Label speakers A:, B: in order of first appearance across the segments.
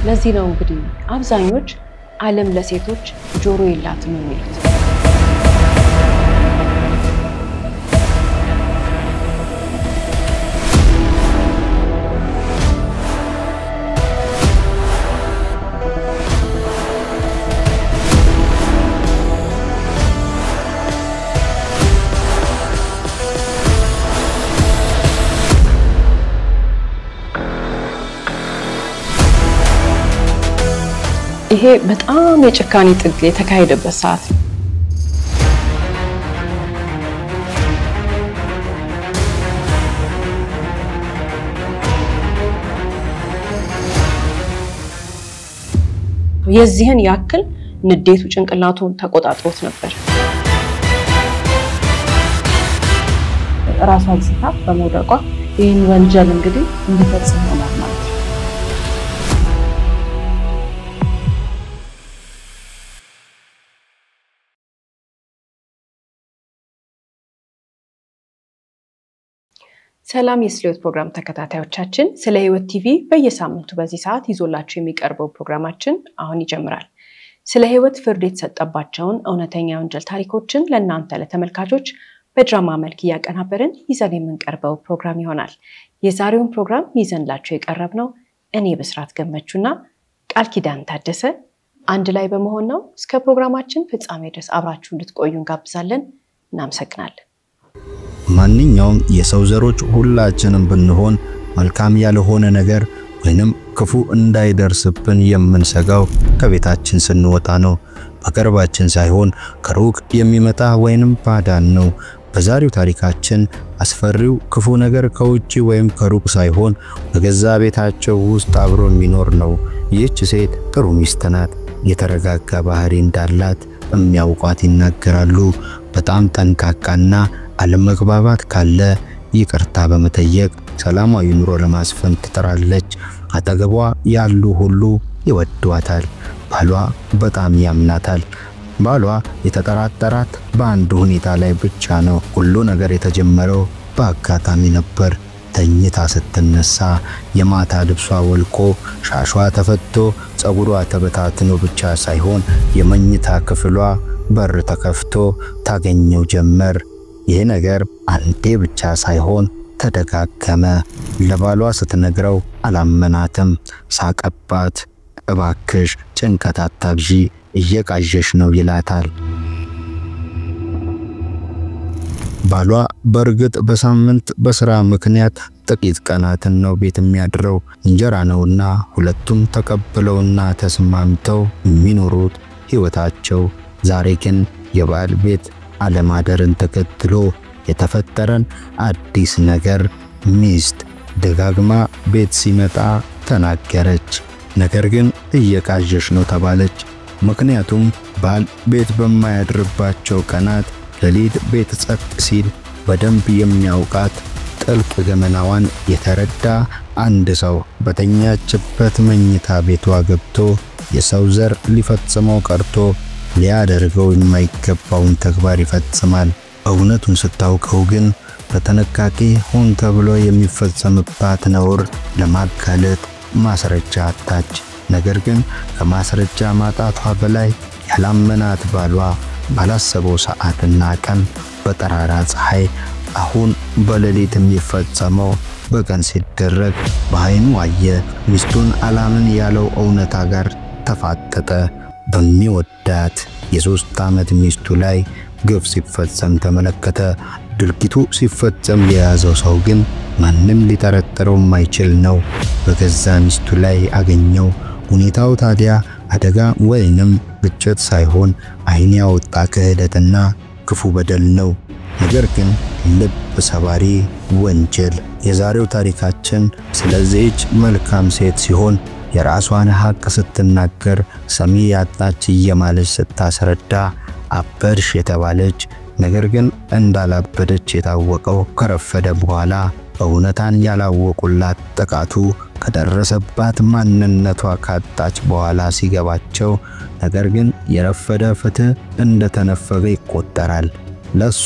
A: ለዚህ ነው እንግዲህ አብዛኞች ዓለም ለሴቶች ጆሮ የላትም የሚሉት። ይሄ በጣም የጭካኔ ጥግ የተካሄደበት ሰዓት ነው። የዚህን ያክል ንዴቱ ጭንቅላቱን ተቆጣጥሮት ነበር። ራሷን ስታ በመውደቋ ይህን ወንጀል እንግዲህ እንዲፈጽም ሆኗል ማለት ነው። ሰላም የስለ ፕሮግራም ተከታታዮቻችን ስለ ህይወት ቲቪ በየሳምንቱ በዚህ ሰዓት ይዞላችሁ የሚቀርበው ፕሮግራማችን አሁን ይጀምራል። ስለ ህይወት ፍርድ የተሰጠባቸውን እውነተኛ ወንጀል ታሪኮችን ለእናንተ ለተመልካቾች በድራማ መልክ ያቀናበርን ይዘን የምንቀርበው ፕሮግራም ይሆናል። የዛሬውን ፕሮግራም ይዘንላችሁ የቀረብነው እኔ በስራት ገመቹና ቃል ኪዳን ታደሰ አንድ ላይ በመሆን ነው። እስከ ፕሮግራማችን ፍጻሜ ድረስ አብራችሁ እንድትቆዩ እንጋብዛለን። እናመሰግናለን።
B: ማንኛውም የሰው ዘሮች ሁላችንም ብንሆን መልካም ያልሆነ ነገር ወይንም ክፉ እንዳይደርስብን የምንሰጋው ከቤታችን ስንወጣ ነው። በቅርባችን ሳይሆን ከሩቅ የሚመጣ ወይንም ባዳን ነው። በዛሬው ታሪካችን አስፈሪው ክፉ ነገር ከውጪ ወይም ከሩቅ ሳይሆን በገዛ ቤታቸው ውስጥ አብሮ የሚኖር ነው። ይህች ሴት ጥሩ ሚስት ናት። የተረጋጋ ባህሪ እንዳላት የሚያውቋት ይናገራሉ። በጣም ጠንቃቃና አለመግባባት ካለ ይቅርታ በመጠየቅ ሰላማዊ ኑሮ ለማስፈን ትጥራለች። አጠገቧ ያሉ ሁሉ ይወዷታል። ባሏ በጣም ያምናታል። ባሏ የተጠራጠራት በአንድ ሁኔታ ላይ ብቻ ነው። ሁሉ ነገር የተጀመረው በአጋጣሚ ነበር። ተኝታ ስትነሳ የማታ ልብሷ ወልቆ ሻሿ ተፈቶ ጸጉሯ ተበታትኖ ብቻ ሳይሆን የመኝታ ክፍሏ በር ተከፍቶ ታገኘው ጀመር። ይህ ነገር አንዴ ብቻ ሳይሆን ተደጋገመ። ለባሏ ስትነግረው አላመናትም። ሳቀባት። እባክሽ ጭንቀት አታብዢ እየቃዠሽ ነው ይላታል። ባሏ በርግጥ በሳምንት በስራ ምክንያት ጥቂት ቀናትን ነው ቤት የሚያድረው። እንጀራ ነውና ሁለቱም ተቀበለውና ተስማምተው የሚኖሩት ህይወታቸው። ዛሬ ግን የባል ቤት አለማደርን ተከትሎ የተፈጠረን አዲስ ነገር ሚስት ደጋግማ ቤት ሲመጣ ተናገረች። ነገር ግን እየቃዠሽ ነው ተባለች። ምክንያቱም ባል ቤት በማያድርባቸው ቀናት ሌሊት ቤት ጸጥ ሲል በደንብ የሚያውቃት ጥልቅ ገመናዋን የተረዳ አንድ ሰው በተኛችበት መኝታ ቤቷ ገብቶ የሰው ዘር ሊፈጽመው ቀርቶ ሊያደርገው የማይገባውን ተግባር ይፈጽማል። እውነቱን ስታውቀው ግን በተነካኪ ሆን ተብሎ የሚፈጸምባት ነውር ለማጋለጥ ማስረጃ አጣች። ነገር ግን ከማስረጃ ማጣቷ በላይ ያላመናት ባሏ ባላሰበው ሰዓትና ቀን በጠራራ ፀሐይ አሁን በሌሊት የሚፈጸመው በቀን ሲደረግ በአይኑ አየ። ሚስቱን አላምን ያለው እውነታ ጋር ተፋጠጠ። በሚወዳት የ3 ዓመት ሚስቱ ላይ ግፍ ሲፈጸም ተመለከተ። ድርጊቱ ሲፈጸም የያዘው ሰው ግን ማንም ሊጠረጥረው የማይችል ነው። በገዛ ሚስቱ ላይ አገኘው። ሁኔታው ታዲያ አደጋ ወይንም ግጭት ሳይሆን አይን ያወጣ ክህደትና ክፉ በደል ነው። ነገር ግን ልብ ሰባሪ ወንጀል። የዛሬው ታሪካችን ስለዚህች መልካም ሴት ሲሆን የራሷን ሐቅ ስትናገር ሰሚ ያጣች እየማለች ስታስረዳ አበድሽ የተባለች ነገር ግን እንዳላበደች የታወቀው ከረፈደ በኋላ እውነታን ያላወቁላት ጥቃቱ ከደረሰባት ማንነቷ ካጣች በኋላ ሲገባቸው ነገር ግን የረፈደ ፍትህ እንደተነፈገ ይቆጠራል። ለሷ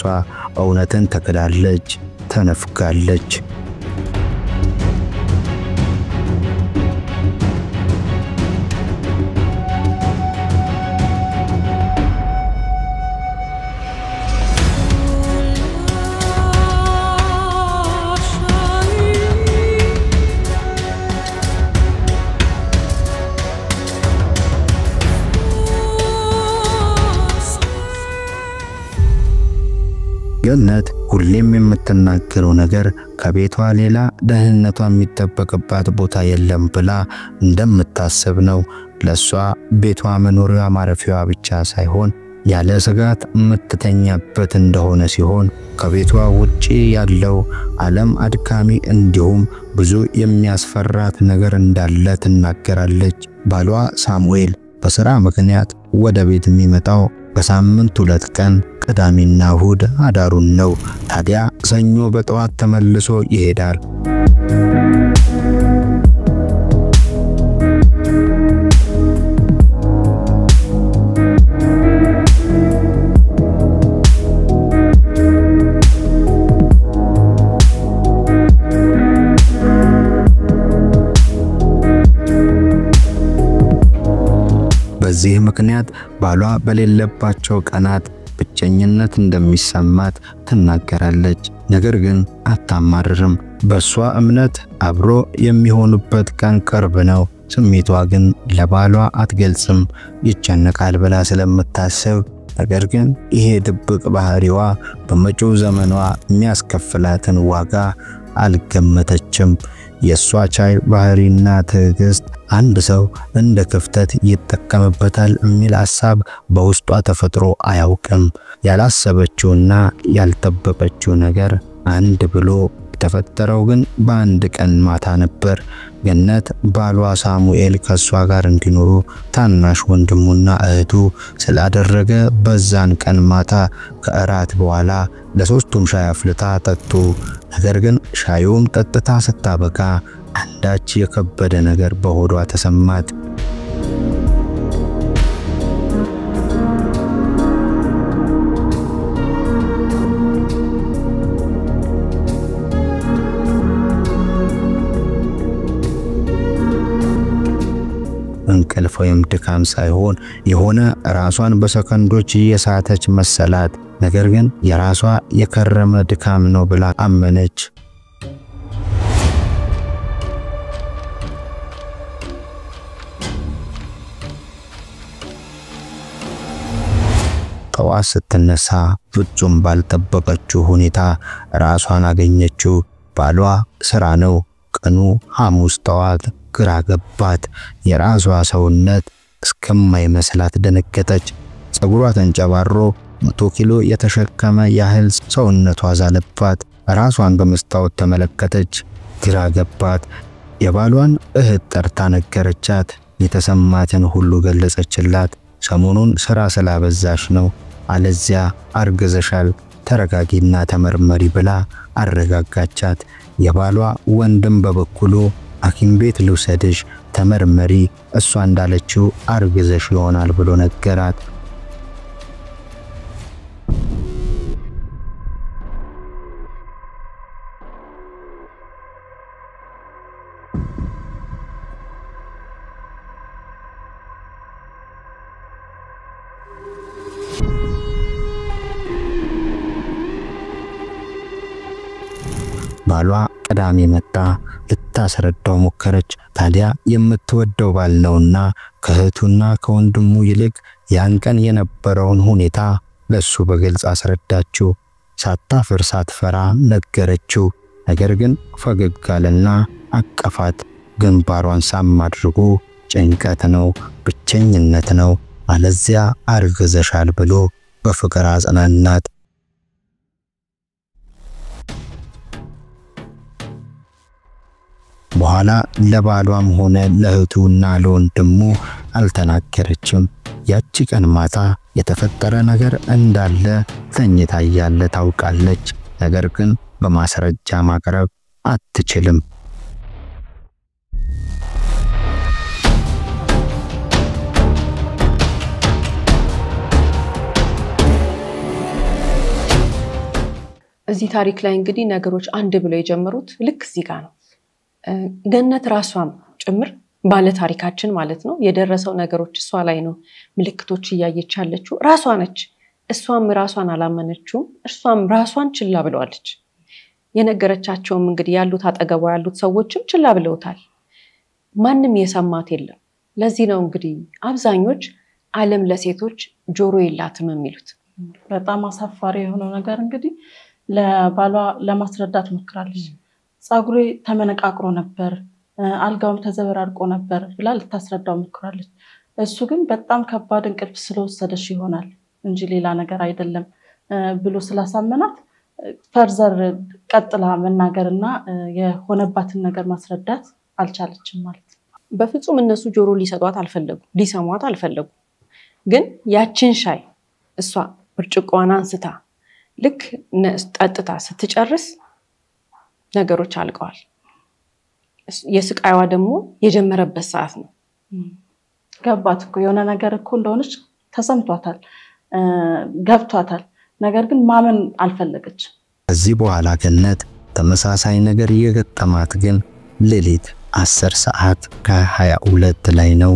B: እውነትን ተከዳለች፣ ተነፍጋለች። ገነት ሁሌም የምትናገረው ነገር ከቤቷ ሌላ ደህንነቷ የሚጠበቅባት ቦታ የለም ብላ እንደምታስብ ነው። ለሷ ቤቷ መኖሪያ ማረፊያዋ ብቻ ሳይሆን ያለ ስጋት የምትተኛበት እንደሆነ ሲሆን ከቤቷ ውጪ ያለው ዓለም አድካሚ እንዲሁም ብዙ የሚያስፈራት ነገር እንዳለ ትናገራለች። ባሏ ሳሙኤል በሥራ ምክንያት ወደ ቤት የሚመጣው በሳምንት 2 ቀን ቅዳሜና እሁድ አዳሩን ነው። ታዲያ ሰኞ በጠዋት ተመልሶ ይሄዳል። በዚህ ምክንያት ባሏ በሌለባቸው ቀናት ብቸኝነት እንደሚሰማት ትናገራለች። ነገር ግን አታማርርም። በሷ እምነት አብሮ የሚሆኑበት ቀን ቅርብ ነው። ስሜቷ ግን ለባሏ አትገልጽም። ይጨነቃል ብላ ስለምታስብ። ነገር ግን ይሄ ድብቅ ባህሪዋ በመጪው ዘመኗ የሚያስከፍላትን ዋጋ አልገመተችም። የሷ ቻይ ባህሪና ትዕግስት አንድ ሰው እንደ ክፍተት ይጠቀምበታል የሚል ሐሳብ በውስጧ ተፈጥሮ አያውቅም። ያላሰበችውና ያልጠበቀችው ነገር አንድ ብሎ የተፈጠረው ግን በአንድ ቀን ማታ ነበር። ገነት ባሏ ሳሙኤል ከሷ ጋር እንዲኖሩ ታናሽ ወንድሙና እህቱ ስላደረገ በዛን ቀን ማታ ከእራት በኋላ ለሶስቱም ሻይ አፍልታ ጠጡ። ነገር ግን ሻዩም ጠጥታ ስታበቃ አንዳች የከበደ ነገር በሆዷ ተሰማት። እንቅልፍ ወይም ድካም ሳይሆን የሆነ ራሷን በሰከንዶች እየሳተች መሰላት። ነገር ግን የራሷ የከረመ ድካም ነው ብላ አመነች። ጠዋት ስትነሳ ፍጹም ባልጠበቀችው ሁኔታ ራሷን አገኘችው። ባሏ ስራ ነው። ቀኑ ሐሙስ ጠዋት ግራ ገባት። የራሷ ሰውነት እስከማይመስላት ደነገጠች። ጸጉሯ ተንጨባሮ 100 ኪሎ የተሸከመ ያህል ሰውነቷ ዛለባት። ራሷን በመስታወት ተመለከተች። ግራ ገባት። የባሏን እህት ጠርታ ነገረቻት። የተሰማትን ሁሉ ገለጸችላት። ሰሞኑን ስራ ስላበዛሽ ነው፣ አለዚያ አርግዘሻል፣ ተረጋጊና ተመርመሪ ብላ አረጋጋቻት። የባሏ ወንድም በበኩሉ ሐኪም ቤት ልውሰድሽ፣ ተመርመሪ፣ እሷ እንዳለችው አርግዘሽ ይሆናል ብሎ ነገራት። ባሏ ቅዳሜ መጣ። ልታስረዳው ሞከረች። ታዲያ የምትወደው ባል ነውና ከእህቱና ከወንድሙ ይልቅ ያን ቀን የነበረውን ሁኔታ ለሱ በግልጽ አስረዳችው። ሳታፍር ሳትፈራ ነገረችው። ነገር ግን ፈገግ አለና አቀፋት። ግንባሯን ሳም አድርጎ ጭንቀት ነው፣ ብቸኝነት ነው፣ አለዚያ አርግዘሻል ብሎ በፍቅር አጽናናት። በኋላ ለባሏም ሆነ ለእህቱና ለወንድሙ አልተናገረችም። ያቺ ቀን ማታ የተፈጠረ ነገር እንዳለ ተኝታ እያለ ታውቃለች። ነገር ግን በማስረጃ ማቅረብ አትችልም።
A: እዚህ ታሪክ ላይ እንግዲህ ነገሮች አንድ ብለው የጀመሩት ልክ እዚህ ጋር ነው። ገነት ራሷም ጭምር ባለ ታሪካችን ማለት ነው የደረሰው ነገሮች እሷ ላይ ነው ምልክቶች እያየች ያለችው ራሷ ነች። እሷም ራሷን አላመነችውም። እሷም ራሷን ችላ ብለዋለች። የነገረቻቸውም እንግዲህ ያሉት አጠገቧ ያሉት ሰዎችም ችላ ብለውታል። ማንም የሰማት የለም። ለዚህ ነው እንግዲህ አብዛኞች ዓለም ለሴቶች ጆሮ የላትም የሚሉት።
C: በጣም አሳፋሪ የሆነው ነገር እንግዲህ ለባሏ ለማስረዳት ሞክራለች ጻጉሬ ተመነቃቅሮ ነበር አልጋውም ተዘበራርቆ ነበር ብላ ልታስረዳው ሞክራለች እሱ ግን በጣም ከባድ እንቅልፍ ስለወሰደሽ ይሆናል እንጂ ሌላ ነገር አይደለም ብሎ ስላሳመናት ፈርዘር ቀጥላ መናገርና የሆነባትን ነገር ማስረዳት አልቻለችም ማለት
A: በፍጹም እነሱ ጆሮ ሊሰጧት አልፈለጉ ሊሰሟት አልፈለጉ ግን ያችን ሻይ እሷ ብርጭቆዋን አንስታ ልክ ጠጥታ ስትጨርስ ነገሮች አልቀዋል የስቃይዋ ደግሞ የጀመረበት ሰዓት ነው
C: ገባት እኮ የሆነ ነገር እኮ እንደሆነች ተሰምቷታል ገብቷታል ነገር ግን ማመን አልፈለገች
B: ከዚህ በኋላ ገነት ተመሳሳይ ነገር የገጠማት ግን ሌሊት 10 ሰዓት ከ22 ላይ ነው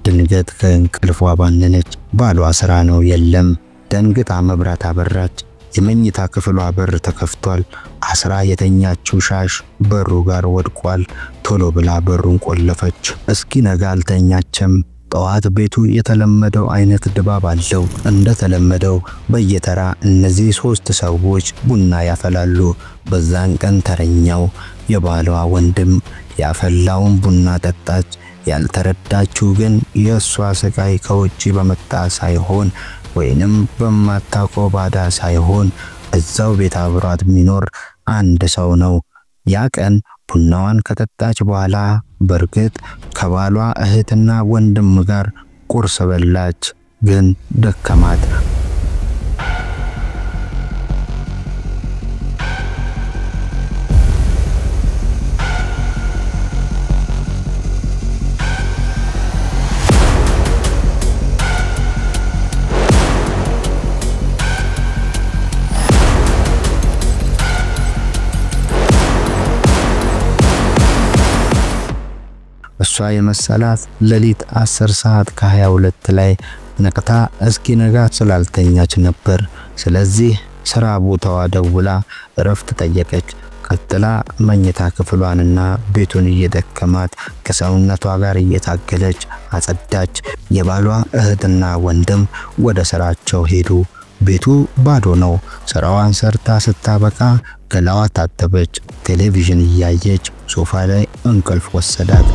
B: ድንገት ከእንቅልፏ ባነነች ባሏ ስራ ነው የለም ደንግጣ መብራት አበራች የመኝታ ክፍሏ በር ተከፍቷል አስራ የተኛችው ሻሽ በሩ ጋር ወድቋል ቶሎ ብላ በሩን ቆለፈች እስኪ ነጋ አልተኛችም ጠዋት ቤቱ የተለመደው አይነት ድባብ አለው እንደተለመደው በየተራ እነዚህ 3 ሰዎች ቡና ያፈላሉ በዛን ቀን ተረኛው የባሏ ወንድም ያፈላውን ቡና ጠጣች ያልተረዳችው ግን የሷ ስቃይ ከውጪ በመጣ ሳይሆን ወይንም በማታውቀው ባዳ ሳይሆን እዛው ቤት አብሯት የሚኖር አንድ ሰው ነው ያ ቀን ቡናዋን ከጠጣች በኋላ በርግጥ ከባሏ እህትና ወንድም ጋር ቁርስ በላች ግን ደከማት እሷ የመሰላት ሌሊት 10 ሰዓት ከ22 ላይ ነቅታ እስኪ ነጋ ስላልተኛች ነበር ስለዚህ ስራ ቦታዋ ደውላ እረፍት ጠየቀች ቀጥላ መኝታ ክፍሏንና ቤቱን እየደከማት ከሰውነቷ ጋር እየታገለች አጸዳች የባሏ እህትና ወንድም ወደ ስራቸው ሄዱ ቤቱ ባዶ ነው ስራዋን ሰርታ ስታበቃ ገላዋ ታጠበች ቴሌቪዥን እያየች ሶፋ ላይ እንቅልፍ ወሰዳት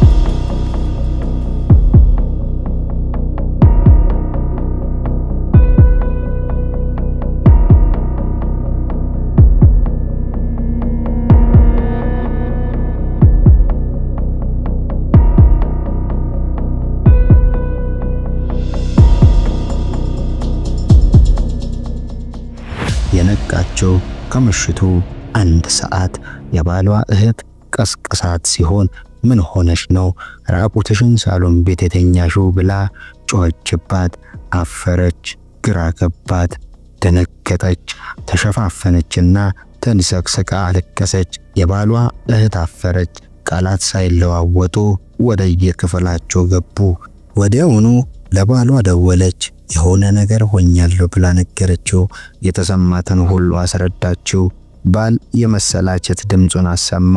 B: የነቃቸው ከምሽቱ 1 ሰዓት የባሏ እህት ቀስቀሳት ሲሆን ምን ሆነሽ ነው ራቁትሽን ሳሎን ቤት የተኛሽው ብላ ጮኸችባት አፈረች ግራ ገባት ደነገጠች ተሸፋፈነችና ተንሰቅስቃ አለቀሰች የባሏ እህት አፈረች ቃላት ሳይለዋወጡ ወደ የክፍላቸው ገቡ ወዲያውኑ ለባሏ ደወለች የሆነ ነገር ሆኛለሁ ብላ ነገረችው የተሰማትን ሁሉ አስረዳችው ባል የመሰላቸት ድምጹን አሰማ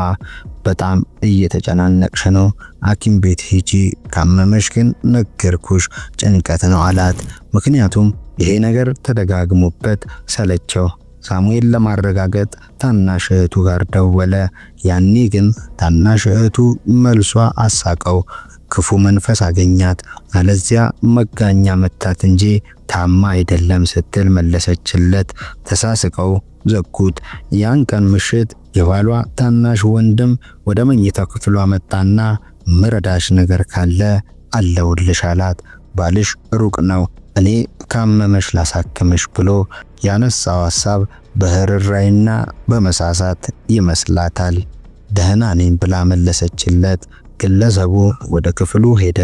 B: በጣም እየተጨናነቅሽ ነው ሐኪም ቤት ሂጂ ካመመሽ ግን ነገርኩሽ ጭንቀት ነው አላት ምክንያቱም ይሄ ነገር ተደጋግሞበት ሰለቸው ሳሙኤል ለማረጋገጥ ታናሽ እህቱ ጋር ደወለ ያኔ ግን ታናሽ እህቱ መልሷ አሳቀው ክፉ መንፈስ አገኛት አለዚያ መጋኛ መታት እንጂ ታማ አይደለም ስትል መለሰችለት ተሳስቀው ዘጉት ያን ቀን ምሽት የባሏ ታናሽ ወንድም ወደ መኝታ ክፍሏ መጣና ምረዳሽ ነገር ካለ አለውልሽ አላት ባልሽ ሩቅ ነው እኔ ካመመሽ ላሳክምሽ ብሎ ያነሳው ሐሳብ በህርራይና በመሳሳት ይመስላታል ደህና ነኝ ብላ መለሰችለት ግለሰቡ ወደ ክፍሉ ሄደ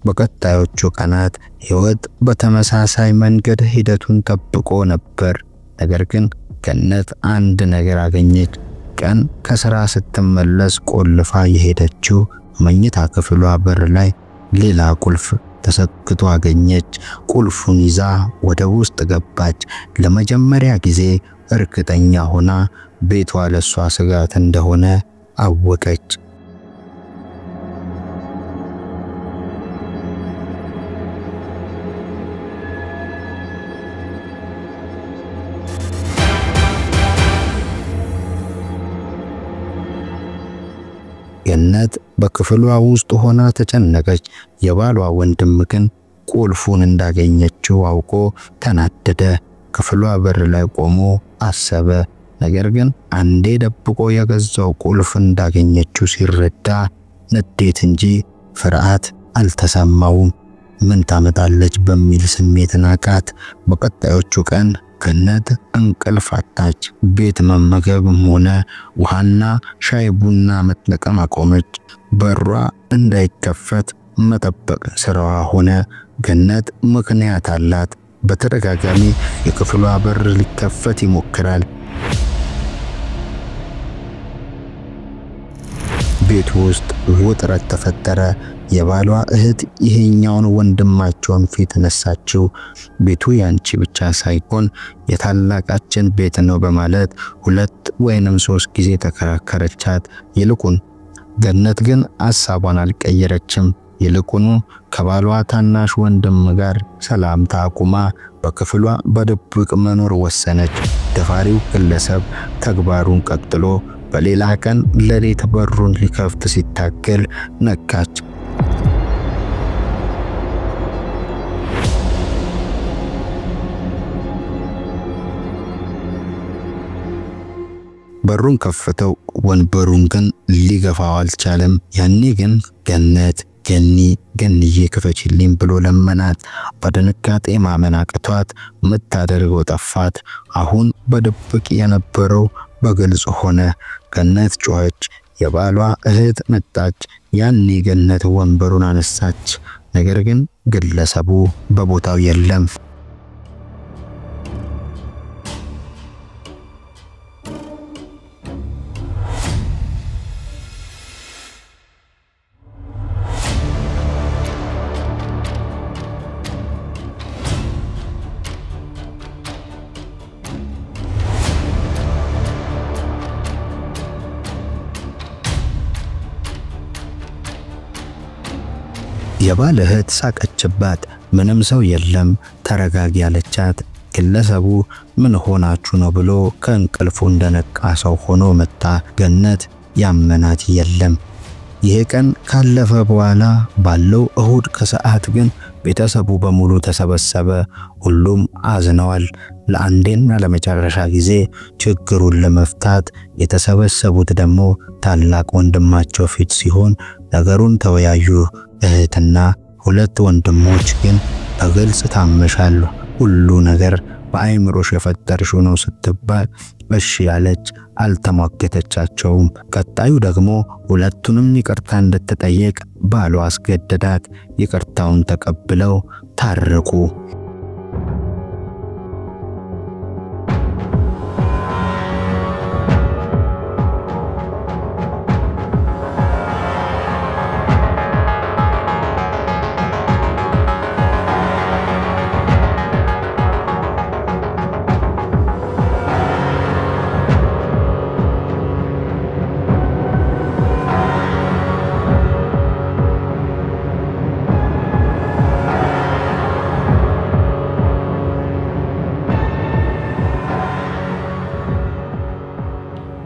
B: በቀጣዮቹ ቀናት ህይወት በተመሳሳይ መንገድ ሂደቱን ጠብቆ ነበር ነገር ግን ገነት አንድ ነገር አገኘች ቀን ከስራ ስትመለስ ቆልፋ የሄደችው መኝታ ክፍሏ በር ላይ ሌላ ቁልፍ ተሰክቶ አገኘች ቁልፉን ይዛ ወደ ውስጥ ገባች ለመጀመሪያ ጊዜ እርግጠኛ ሆና ቤቷ ለሷ ስጋት እንደሆነ አወቀች ገነት በክፍሏ ውስጥ ሆና ተጨነቀች። የባሏ ወንድም ግን ቁልፉን እንዳገኘችው አውቆ ተናደደ። ክፍሏ በር ላይ ቆሞ አሰበ። ነገር ግን አንዴ ደብቆ የገዛው ቁልፍ እንዳገኘችው ሲረዳ ንዴት እንጂ ፍርሃት አልተሰማውም። ምን ታመጣለች በሚል ስሜት ናቃት። በቀጣዮቹ ቀን ገነት እንቅልፍ አጣች። ቤት መመገብም ሆነ ውሃና ሻይ ቡና መጠቀም አቆመች። በሯ እንዳይከፈት መጠበቅ ስራዋ ሆነ። ገነት ምክንያት አላት። በተደጋጋሚ የክፍሏ በር ሊከፈት ይሞክራል። ቤት ውስጥ ውጥረት ተፈጠረ። የባሏ እህት ይሄኛውን ወንድማቸውን ፊት ነሳችው። ቤቱ ያንቺ ብቻ ሳይሆን የታላቃችን ቤት ነው በማለት 2 ወይንም 3 ጊዜ ተከራከረቻት። ይልቁን ገነት ግን ሐሳቧን አልቀየረችም። ይልቁኑ ከባሏ ታናሽ ወንድም ጋር ሰላምታ አቁማ በክፍሏ በድብቅ መኖር ወሰነች። ደፋሪው ግለሰብ ተግባሩን ቀጥሎ በሌላ ቀን ለሌት በሩን ሊከፍት ሲታገል ነቃች። በሩን ከፈተው። ወንበሩን ግን ሊገፋው አልቻለም። ያኔ ግን ገንዬ ክፈችልኝ ብሎ ለመናት። በድንጋጤ ማመን አቅቷት ምታደርገው ጠፋት። አሁን በድብቅ የነበረው በግልጽ ሆነ። ገነት ጮኸች። የባሏ እህት መጣች። ያኔ ገነት ወንበሩን አነሳች። ነገር ግን ግለሰቡ በቦታው የለም። የባል እህት ሳቀችባት። ምንም ሰው የለም ተረጋጊ ያለቻት። ግለሰቡ ምን ሆናችሁ ነው ብሎ ከእንቅልፉ እንደነቃ ሰው ሆኖ መጣ። ገነት ያመናት የለም። ይሄ ቀን ካለፈ በኋላ ባለው እሁድ ከሰዓት ግን ቤተሰቡ በሙሉ ተሰበሰበ። ሁሉም አዝነዋል። ለአንዴና ለመጨረሻ ጊዜ ችግሩን ለመፍታት የተሰበሰቡት ደግሞ ታላቅ ወንድማቸው ፊት ሲሆን ነገሩን ተወያዩ። እህትና 2 ወንድሞች ግን በግልጽ ታመሻሉ። ሁሉ ነገር በአይምሮሽ የፈጠርሽው ነው ስትባል እሺ ያለች አልተሟገተቻቸውም። ቀጣዩ ደግሞ ሁለቱንም ይቅርታ እንድትጠይቅ ባሏ አስገደዳት። ይቅርታውን ተቀብለው ታረቁ።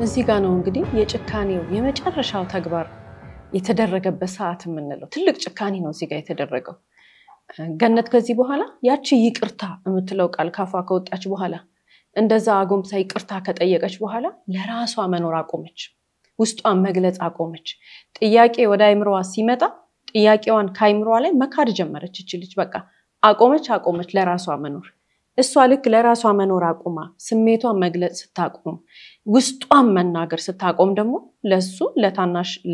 A: እዚህ ጋር ነው እንግዲህ የጭካኔው የመጨረሻው ተግባር የተደረገበት ሰዓት የምንለው ትልቅ ጭካኔ ነው እዚህ ጋር የተደረገው። ገነት ከዚህ በኋላ ያቺ ይቅርታ የምትለው ቃል ካፏ ከወጣች በኋላ እንደዛ አጎንብሳ ይቅርታ ከጠየቀች በኋላ ለራሷ መኖር አቆመች። ውስጧን መግለጽ አቆመች። ጥያቄ ወደ አይምሮዋ ሲመጣ ጥያቄዋን ከአይምሮዋ ላይ መካድ ጀመረች። እቺ በቃ አቆመች ለራሷ መኖር። እሷ ልክ ለራሷ መኖር አቁማ ስሜቷን መግለጽ ስታቆም ውስጧን መናገር ስታቆም ደግሞ ለሱ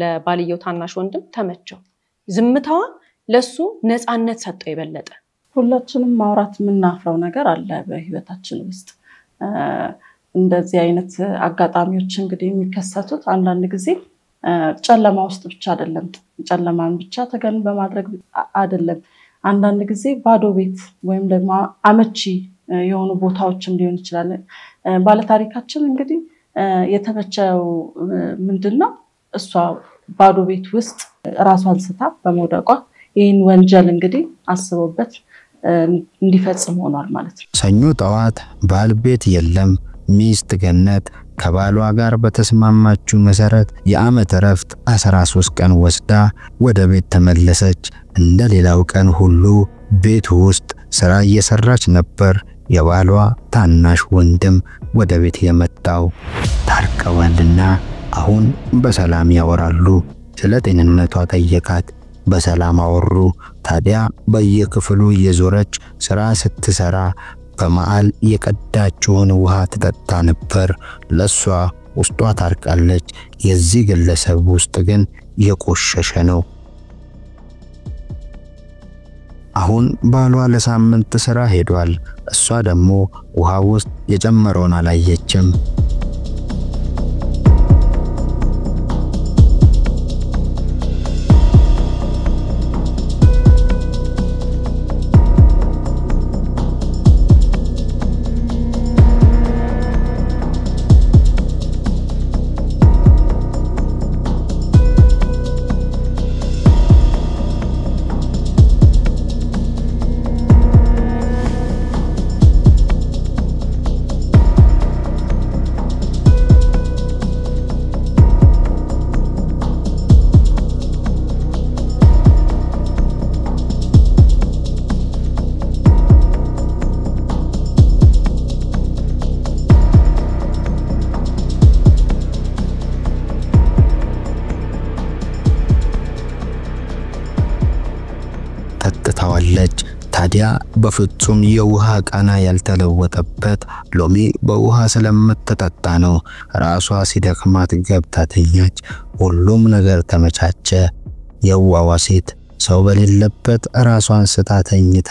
A: ለባልየው ታናሽ ወንድም ተመቸው። ዝምታዋ ለሱ ነፃነት ሰጠው ይበለጠ።
C: ሁላችንም ማውራት ምናፍረው ነገር አለ በህይወታችን ውስጥ። እንደዚህ አይነት አጋጣሚዎች እንግዲህ የሚከሰቱት አንዳንድ ጊዜ ጨለማ ውስጥ ብቻ አይደለም። ጨለማን ብቻ ተገን በማድረግ አይደለም። አንዳንድ ጊዜ ባዶ ቤት ወይም ደግሞ አመቺ የሆኑ ቦታዎችም ሊሆን ይችላል። ባለታሪካችን እንግዲህ የተመቸው ምንድነው እሷ ባዶ ቤት ውስጥ ራሷን ስታ በመውደቋ ይህን ወንጀል እንግዲህ አስቦበት እንዲፈጽም ሆኗል ማለት ነው።
B: ሰኞ ጠዋት ባል ቤት የለም። ሚስት ገነት ከባሏ ጋር በተስማማችው መሰረት የዓመት እረፍት 13 ቀን ወስዳ ወደ ቤት ተመለሰች። እንደ ሌላው ቀን ሁሉ ቤት ውስጥ ስራ እየሰራች ነበር የባሏ ታናሽ ወንድም ወደ ቤት የመጣው። ታርቀዋልና አሁን በሰላም ያወራሉ። ስለ ጤንነቷ ጠየቃት። በሰላም አወሩ። ታዲያ በየክፍሉ የዞረች ስራ ስትሰራ በመሃል የቀዳችውን ውሃ ትጠጣ ነበር። ለሷ ውስጧ ታርቃለች። የዚህ ግለሰብ ውስጥ ግን የቆሸሸ ነው። አሁን ባሏ ለሳምንት ስራ ሄዷል። እሷ ደግሞ ውሃ ውስጥ የጨመረውን አላየችም። ተጠጣዋለች። ታዲያ በፍጹም የውሃ ቃና ያልተለወጠበት ሎሚ በውሃ ስለምትጠጣ ነው። ራሷ ሲደክማት ገብታ ተኛች። ሁሉም ነገር ተመቻቸ። የዋዋ ሴት ሰው በሌለበት ራሷን ስታ ተኝታ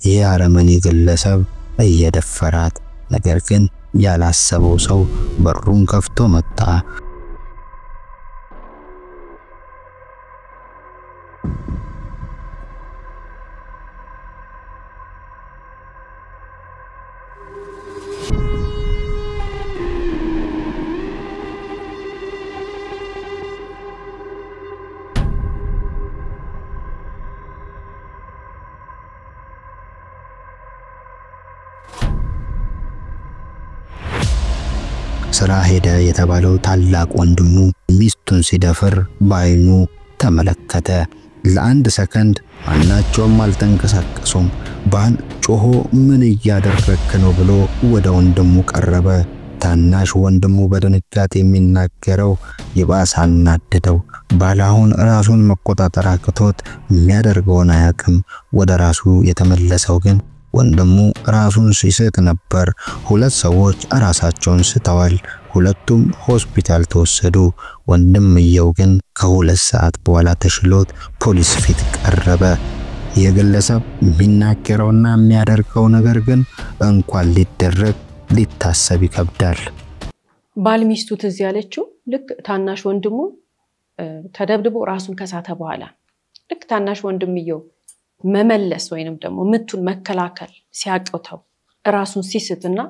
B: የአረመኔ ግለሰብ እየደፈራት፣ ነገር ግን ያላሰበው ሰው በሩን ከፍቶ መጣ። ስራ ሄደ የተባለው ታላቅ ወንድሙ ሚስቱን ሲደፍር ባይኑ ተመለከተ። ለአንድ ሰከንድ ማናቸውም አልተንቀሳቀሱም። ባል ጮሆ ምን እያደረክ ነው ብሎ ወደ ወንድሙ ቀረበ። ታናሽ ወንድሙ በድንጋጤ የሚናገረው ይባስ አናደደው። ባል አሁን ራሱን መቆጣጠር አቅቶት የሚያደርገውን አያውቅም። ወደ ራሱ የተመለሰው ግን ወንድሙ ራሱን ሲስት ነበር። ሁለት ሰዎች ራሳቸውን ስተዋል። ሁለቱም ሆስፒታል ተወሰዱ። ወንድምየው ግን ከሁለት ሰዓት በኋላ ተሽሎት ፖሊስ ፊት ቀረበ። የግለሰብ የሚናገረውና የሚያደርገው ነገር ግን እንኳን ሊደረግ ሊታሰብ ይከብዳል።
A: ባል ሚስቱ ትዝ ያለችው ልክ ታናሽ ወንድሙ ተደብድቦ ራሱን ከሳተ በኋላ ልክ ታናሽ ወንድምየው መመለስ ወይንም ደግሞ ምቱን መከላከል ሲያቀውተው ራሱን ሲስትና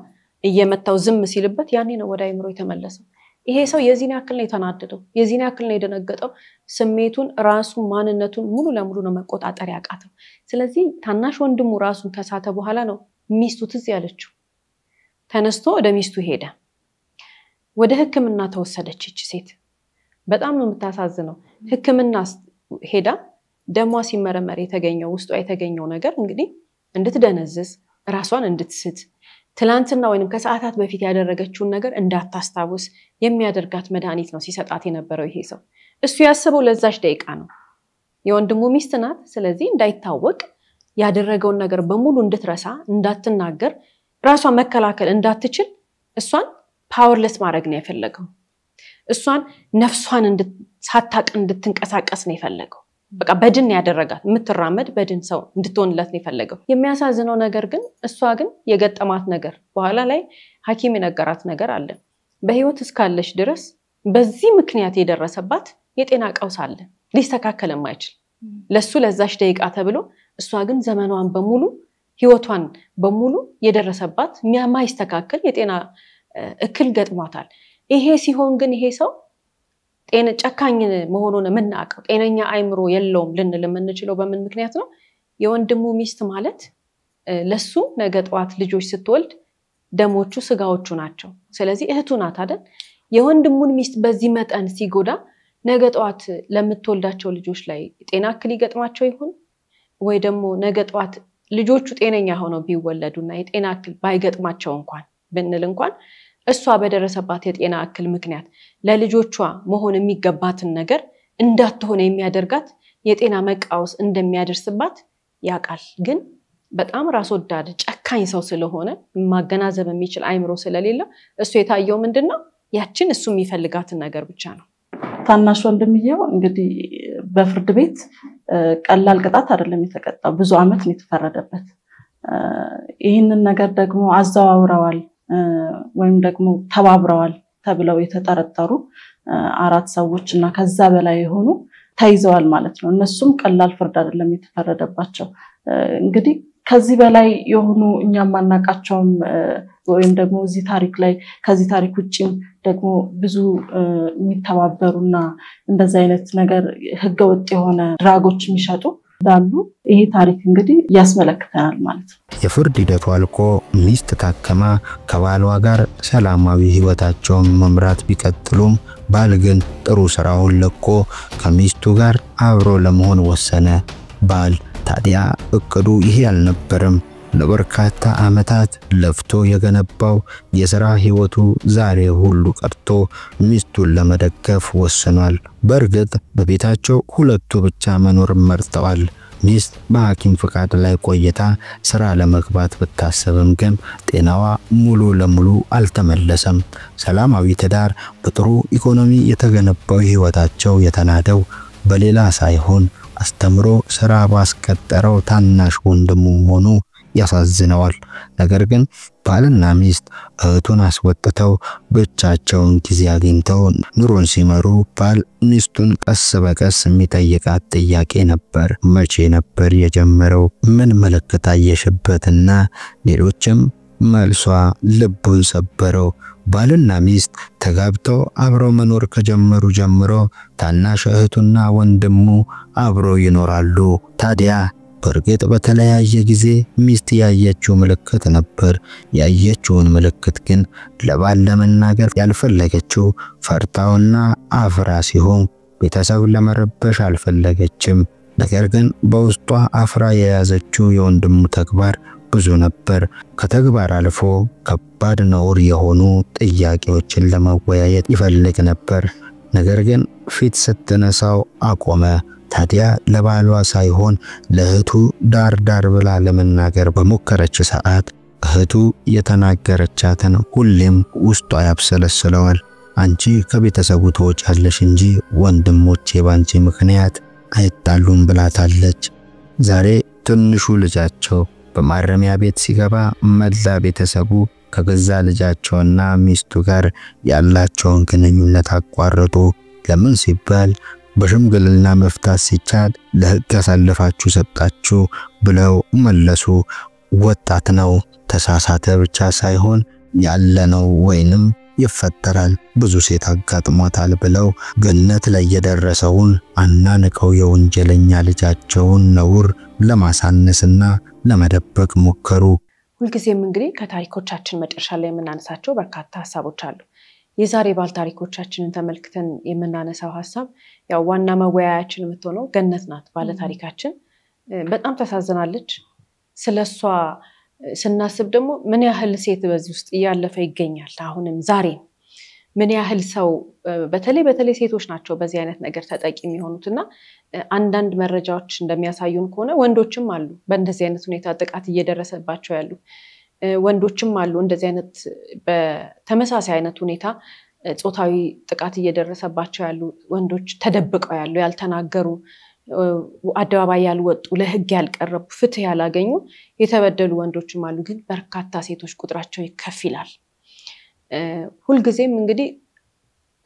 A: እየመታው ዝም ሲልበት ያኔ ነው ወደ አይምሮ የተመለሰው። ይሄ ሰው የዚህን ያክል ነው የተናደደው፣ የዚህን ያክል ነው የደነገጠው። ስሜቱን ራሱን ማንነቱን ሙሉ ለሙሉ ነው መቆጣጠር ያቃተው። ስለዚህ ታናሽ ወንድሙ ራሱን ከሳተ በኋላ ነው ሚስቱ ትዝ ያለችው። ተነስቶ ወደ ሚስቱ ሄደ። ወደ ሕክምና ተወሰደች። እቺ ሴት በጣም ነው የምታሳዝነው። ሕክምና ሄዳ ደሟ ሲመረመር የተገኘው ውስጧ የተገኘው ነገር እንግዲህ እንድትደነዝዝ ራሷን እንድትስት ትላንትና ወይንም ከሰዓታት በፊት ያደረገችውን ነገር እንዳታስታውስ የሚያደርጋት መድኃኒት ነው ሲሰጣት የነበረው ይሄ ሰው። እሱ ያሰበው ለዛች ደቂቃ ነው። የወንድሙ ሚስት ናት። ስለዚህ እንዳይታወቅ ያደረገውን ነገር በሙሉ እንድትረሳ፣ እንዳትናገር፣ ራሷን መከላከል እንዳትችል እሷን ፓወርለስ ማድረግ ነው የፈለገው። እሷን ነፍሷን ሳታቅ እንድትንቀሳቀስ ነው የፈለገው። በቃ በድን ያደረጋት የምትራመድ በድን ሰው እንድትሆንለት ነው የፈለገው። የሚያሳዝነው ነገር ግን እሷ ግን የገጠማት ነገር በኋላ ላይ ሐኪም የነገራት ነገር አለ። በህይወት እስካለሽ ድረስ በዚህ ምክንያት የደረሰባት የጤና ቀውስ አለ ሊስተካከል የማይችል ለሱ ለዛሽ ደቂቃ ተብሎ እሷ ግን ዘመኗን በሙሉ ህይወቷን በሙሉ የደረሰባት የማይስተካከል የጤና እክል ገጥሟታል። ይሄ ሲሆን ግን ይሄ ሰው ጤና ጨካኝ መሆኑን የምናውቀው ጤነኛ አይምሮ የለውም ልንል የምንችለው በምን ምክንያት ነው? የወንድሙ ሚስት ማለት ለሱ ነገ ጠዋት ልጆች ስትወልድ ደሞቹ ስጋዎቹ ናቸው ስለዚህ እህቱ ናት አይደል የወንድሙን ሚስት በዚህ መጠን ሲጎዳ ነገ ጧት ለምትወልዳቸው ልጆች ላይ ጤና እክል ይገጥማቸው ይሁን ወይ ደግሞ ነገ ጧት ልጆቹ ጤነኛ ሆነው ቢወለዱና የጤና እክል ባይገጥማቸው እንኳን ብንል እንኳን እሷ በደረሰባት የጤና እክል ምክንያት ለልጆቿ መሆን የሚገባትን ነገር እንዳትሆነ የሚያደርጋት የጤና መቃወስ እንደሚያደርስባት ያቃል ግን በጣም ራስ ወዳድ ጨካኝ ሰው ስለሆነ ማገናዘብ የሚችል አይምሮ ስለሌለ እሱ የታየው ምንድነው ያችን እሱ የሚፈልጋትን ነገር ብቻ ነው
C: ታናሽ ወንድምየው እንግዲህ በፍርድ ቤት ቀላል ቅጣት አይደለም የተቀጣው ብዙ አመት ነው የተፈረደበት ይሄንን ነገር ደግሞ አዛዋውረዋል ወይም ደግሞ ተባብረዋል ተብለው የተጠረጠሩ 4 ሰዎች እና ከዛ በላይ የሆኑ ተይዘዋል ማለት ነው እነሱም ቀላል ፍርድ አይደለም የተፈረደባቸው እንግዲህ ከዚህ በላይ የሆኑ እኛም ማናቃቸውም ወይም ደግሞ እዚህ ታሪክ ላይ ከዚህ ታሪክ ውጪም ደግሞ ብዙ የሚተባበሩና እንደዛ አይነት ነገር ህገወጥ የሆነ ድራጎች የሚሸጡ ዳሉ ይሄ ታሪክ እንግዲህ ያስመለክተናል ማለት ነው
B: የፍርድ ሂደቱ አልቆ ሚስት ታከማ ከባሏ ጋር ሰላማዊ ህይወታቸውን መምራት ቢቀጥሉም ባል ግን ጥሩ ስራውን ለቆ ከሚስቱ ጋር አብሮ ለመሆን ወሰነ ባል ታዲያ እቅዱ ይሄ አልነበረም ለበርካታ አመታት ለፍቶ የገነባው የሥራ ህይወቱ ዛሬ ሁሉ ቀርቶ ሚስቱን ለመደገፍ ወስኗል በርግጥ በቤታቸው ሁለቱ ብቻ መኖር መርጠዋል ሚስት በሐኪም ፍቃድ ላይ ቆይታ ስራ ለመግባት ብታሰብም ግን ጤናዋ ሙሉ ለሙሉ አልተመለሰም ሰላማዊ ትዳር በጥሩ ኢኮኖሚ የተገነባው ህይወታቸው የተናደው በሌላ ሳይሆን አስተምሮ ስራ ባስቀጠረው ታናሽ ወንድሙ ሆኖ ያሳዝነዋል ነገር ግን ባልና ሚስት እህቱን አስወጥተው ብቻቸውን ጊዜ አግኝተው ኑሮን ሲመሩ ባል ሚስቱን ቀስ በቀስ የሚጠይቃት ጥያቄ ነበር መቼ ነበር የጀመረው ምን ምልክት አየሽበትና ሌሎችም መልሷ ልቡን ሰበረው ባልና ሚስት ተጋብተው አብረው መኖር ከጀመሩ ጀምሮ ታናሽ እህቱና ወንድሙ አብረው ይኖራሉ ታዲያ በርግጥ በተለያየ ጊዜ ሚስት ያየችው ምልክት ነበር ያየችውን ምልክት ግን ለባል ለመናገር ያልፈለገችው ፈርታውና አፍራ ሲሆን ቤተሰብ ለመረበሽ አልፈለገችም ነገር ግን በውስጧ አፍራ የያዘችው የወንድሙ ተግባር ብዙ ነበር ከተግባር አልፎ ከባድ ነውር የሆኑ ጥያቄዎችን ለመወያየት ይፈልግ ነበር ነገር ግን ፊት ስትነሳው አቆመ ታዲያ ለባሏ ሳይሆን ለእህቱ ዳር ብላ ለመናገር በመከረች ሰዓት እህቱ የተናገረቻትን ሁሌም ውስጧ ያብሰለስለዋል አንቺ ከቤተሰቡ ተወጫለሽ እንጂ ወንድሞቼ ባንቺ ምክንያት አይጣሉም ብላታለች ዛሬ ትንሹ ልጃቸው በማረሚያ ቤት ሲገባ መላ ቤተሰቡ ከገዛ ልጃቸውና ሚስቱ ጋር ያላቸውን ግንኙነት አቋረጡ ለምን ሲባል በሽምግልና መፍታት ሲቻል ለህግ አሳልፋችሁ ሰጣችሁ ብለው መለሱ ወጣት ነው ተሳሳተ ብቻ ሳይሆን ያለነው ወይንም ይፈጠራል ብዙ ሴት አጋጥሟታል ብለው ገነት ላይ የደረሰውን አናንቀው የወንጀለኛ ልጃቸውን ነውር ለማሳነስና ለመደበቅ ሞከሩ
A: ሁልጊዜም እንግዲህ ከታሪኮቻችን መጨረሻ ላይ የምናነሳቸው በርካታ ሐሳቦች አሉ የዛሬ ባል ታሪኮቻችንን ተመልክተን የምናነሳው ሐሳብ ያው ዋና መወያያችን የምትሆነው ገነት ናት ባለ ታሪካችን በጣም ተሳዝናለች ስለሷ ስናስብ ደግሞ ምን ያህል ሴት በዚህ ውስጥ ያለፈ ይገኛል አሁንም ዛሬ ምን ያህል ሰው በተለይ ሴቶች ናቸው በዚህ አይነት ነገር ተጠቂ የሚሆኑትና አንዳንድ መረጃዎች እንደሚያሳዩን ከሆነ ወንዶችም አሉ በእንደዚህ አይነት ሁኔታ ጥቃት እየደረሰባቸው ያሉ ወንዶችም አሉ እንደዚህ አይነት በተመሳሳይ አይነት ሁኔታ ጾታዊ ጥቃት እየደረሰባቸው ያሉ ወንዶች ተደብቀው ያሉ ያልተናገሩ አደባባይ ያልወጡ ለህግ ያልቀረቡ ፍትህ ያላገኙ የተበደሉ ወንዶችም አሉ ግን በርካታ ሴቶች ቁጥራቸው ይከፍላል ሁልጊዜም እንግዲህ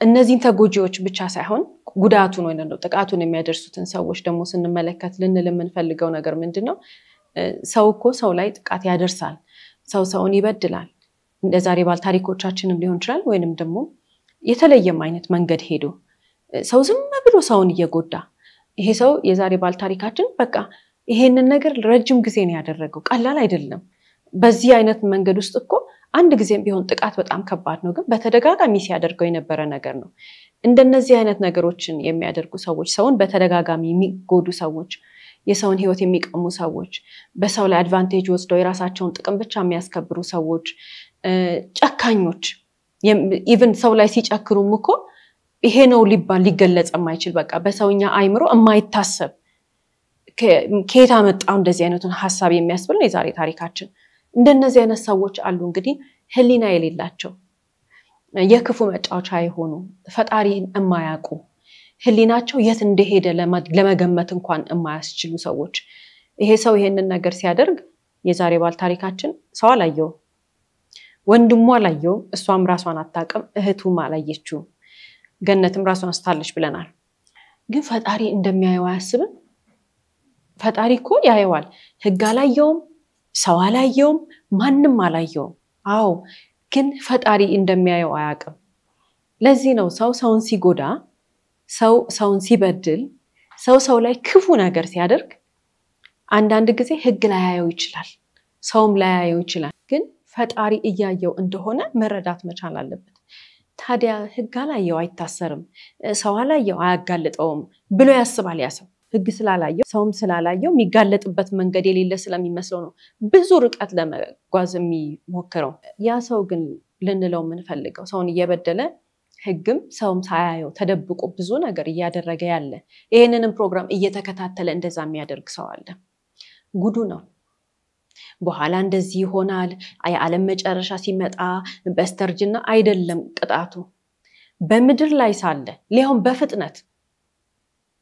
A: እነዚህን ተጎጂዎች ብቻ ሳይሆን ጉዳቱን ወይ ነው ጥቃቱን የሚያደርሱትን ሰዎች ደግሞ ስንመለከት ልንል የምንፈልገው ነገር ምንድነው ሰው እኮ ሰው ላይ ጥቃት ያደርሳል ሰውን ይበድላል እንደዛሬ ባል ታሪኮቻችንም ሊሆን ይችላል ወይንም ደግሞ የተለየም አይነት መንገድ ሄዶ ሰው ዝም ብሎ ሰውን እየጎዳ ይሄ ሰው የዛሬ ባል ታሪካችን በቃ ይሄንን ነገር ረጅም ጊዜ ነው ያደረገው ቀላል አይደለም በዚህ አይነት መንገድ ውስጥ እኮ አንድ ጊዜም ቢሆን ጥቃት በጣም ከባድ ነው ግን በተደጋጋሚ ሲያደርገው የነበረ ነገር ነው እንደነዚህ አይነት ነገሮችን የሚያደርጉ ሰዎች ሰውን በተደጋጋሚ የሚጎዱ ሰዎች የሰውን ህይወት የሚቀሙ ሰዎች በሰው ላይ አድቫንቴጅ ወስደው የራሳቸውን ጥቅም ብቻ የሚያስከብሩ ሰዎች ጨካኞች ኢቭን ሰው ላይ ሲጨክሩም እኮ ይሄ ነው ሊገለጽ የማይችል በቃ በሰውኛ አይምሮ የማይታሰብ ከየት አመጣው እንደዚህ አይነቱን ሐሳብ የሚያስብል ነው የዛሬ ታሪካችን እንደነዚህ አይነት ሰዎች አሉ እንግዲህ ህሊና የሌላቸው የክፉ መጫወቻ የሆኑ ፈጣሪ የማያውቁ ህሊናቸው የት እንደሄደ ለመገመት እንኳን የማያስችሉ ሰዎች ይሄ ሰው ይሄንን ነገር ሲያደርግ የዛሬ ባል ታሪካችን ሰው አላየው ወንድሟ አላየው እሷም ራሷን አታቀም እህቱም አላየችው ገነትም ራሷን አስታለች ብለናል ግን ፈጣሪ እንደሚያየው አያስብም ፈጣሪ እኮ ያየዋል ህግ አላየውም ሰው አላየውም ማንንም አላየውም አዎ ግን ፈጣሪ እንደሚያየው አያቀም ለዚህ ነው ሰውን ሲጎዳ ሰውን ሲበድል ሰው ላይ ክፉ ነገር ሲያደርግ አንዳንድ ጊዜ ህግ ላይ ያየው ይችላል ሰውም ላይ ያየው ይችላል ግን ፈጣሪ እያየው እንደሆነ መረዳት መቻል አለበት ታዲያ ህግ አላየው አይታሰርም ሰው አላየው አያጋልጠውም ብሎ ያስባል ያሰው ህግ ስላላየው ሰውም ስላላየው የሚጋለጥበት መንገድ የሌለ ስለሚመስለው ነው ብዙ ርቀት ለመጓዝ የሚሞክረው ያ ሰው ግን ልንለው ምንፈልገው ሰውን እየበደለ ህግም ሰውም ሳያየው ተደብቆ ብዙ ነገር እያደረገ ያለ ይሄንንም ፕሮግራም እየተከታተለ እንደዛ የሚያደርግ ሰው አለ ጉዱ ነው በኋላ እንደዚህ ይሆናል የዓለም መጨረሻ ሲመጣ በስተርጅና አይደለም ቅጣቱ በመድር ላይ ሳለ ሊያውም በፍጥነት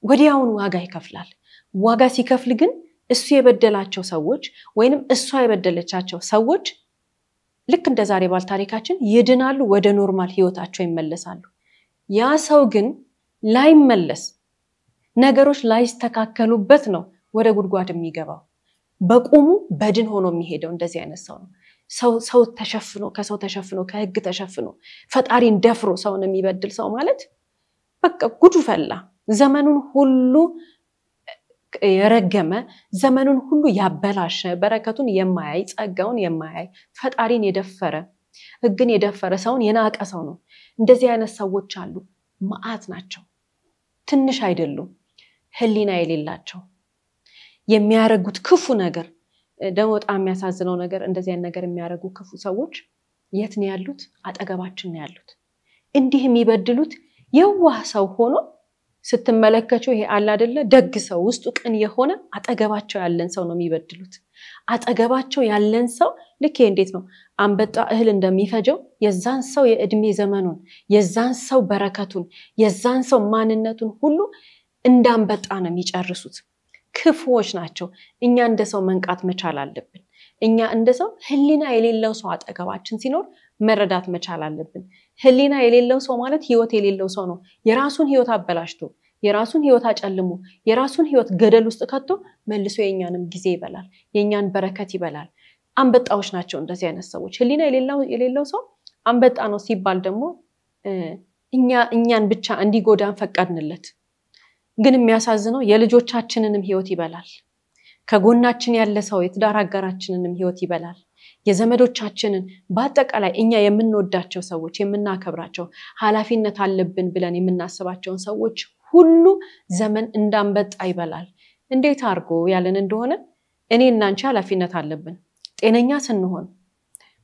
A: ወዲያውን ዋጋ ይከፍላል ዋጋ ሲከፍል ግን እሱ የበደላቸው ሰዎች ወይንም እሷ የበደለቻቸው ሰዎች ልክ እንደ ዛሬ ባል ታሪካችን ይድናሉ ወደ ኖርማል ህይወታቸው ይመለሳሉ ያ ሰው ግን ላይመለስ ነገሮች ላይስተካከሉበት ነው ወደ ጉድጓድ የሚገባው በቁሙ በድን ሆኖ የሚሄደው እንደዚህ አይነት ሰው ነው ሰው ተሸፍኖ ከሰው ተሸፍኖ ከህግ ተሸፍኖ ፈጣሪን ደፍሮ ሰውን የሚበድል ሰው ማለት በቃ ጉዱ ፈላ ዘመኑን ሁሉ የረገመ ዘመኑን ሁሉ ያበላሸ በረከቱን የማያይ ጸጋውን የማያይ ፈጣሪን የደፈረ ህግን የደፈረ ሰውን የናቀ ሰው ነው እንደዚህ አይነት ሰዎች አሉ ማአት ናቸው ትንሽ አይደሉም ህሊና የሌላቸው የሚያረጉት ክፉ ነገር ደግሞ በጣም የሚያሳዝነው ነገር እንደዚህ አይነት ነገር የሚያረጉ ክፉ ሰዎች የት ነው ያሉት አጠገባችን ነው ያሉት እንዲህ የሚበድሉት የዋህ ሰው ሆኖ ስትመለከቸው ይሄ አለ አይደለ ደግ ሰው ውስጡ ቅን የሆነ አጠገባቸው ያለን ሰው ነው የሚበድሉት አጠገባቸው ያለን ሰው ልክ እንዴት ነው አንበጣ እህል እንደሚፈጀው የዛን ሰው የእድሜ ዘመኑን የዛን ሰው በረከቱን የዛን ሰው ማንነቱን ሁሉ እንዳንበጣ ነው የሚጨርሱት ክፉዎች ናቸው እኛ እንደ ሰው መንቃት መቻል አለብን እኛ እንደ ሰው ህሊና የሌለው ሰው አጠገባችን ሲኖር መረዳት መቻል አለብን ህሊና የሌለው ሰው ማለት ህይወት የሌለው ሰው ነው የራሱን ህይወት አበላሽቶ የራሱን ህይወት አጨልሞ የራሱን ህይወት ገደል ውስጥ ከቶ መልሶ የኛንም ጊዜ ይበላል የኛን በረከት ይበላል አንበጣዎች ናቸው እንደዚህ አይነት ሰዎች ህሊና የሌለው ሰው አንበጣ ነው ሲባል ደግሞ እኛን ብቻ እንዲጎዳን ፈቀድንለት ግን የሚያሳዝነው የልጆቻችንንም ህይወት ይበላል ከጎናችን ያለ ሰው የትዳር አጋራችንንም ህይወት ይበላል የዘመዶቻችንን በአጠቃላይ እኛ የምንወዳቸው ሰዎች የምናከብራቸው ኃላፊነት አለብን ብለን የምናስባቸው ሰዎች ሁሉ ዘመን እንዳንበጣ ይበላል እንዴት አርጎ ያለን እንደሆነ እኔና አንቺ ኃላፊነት አለብን ጤነኛ ስንሆን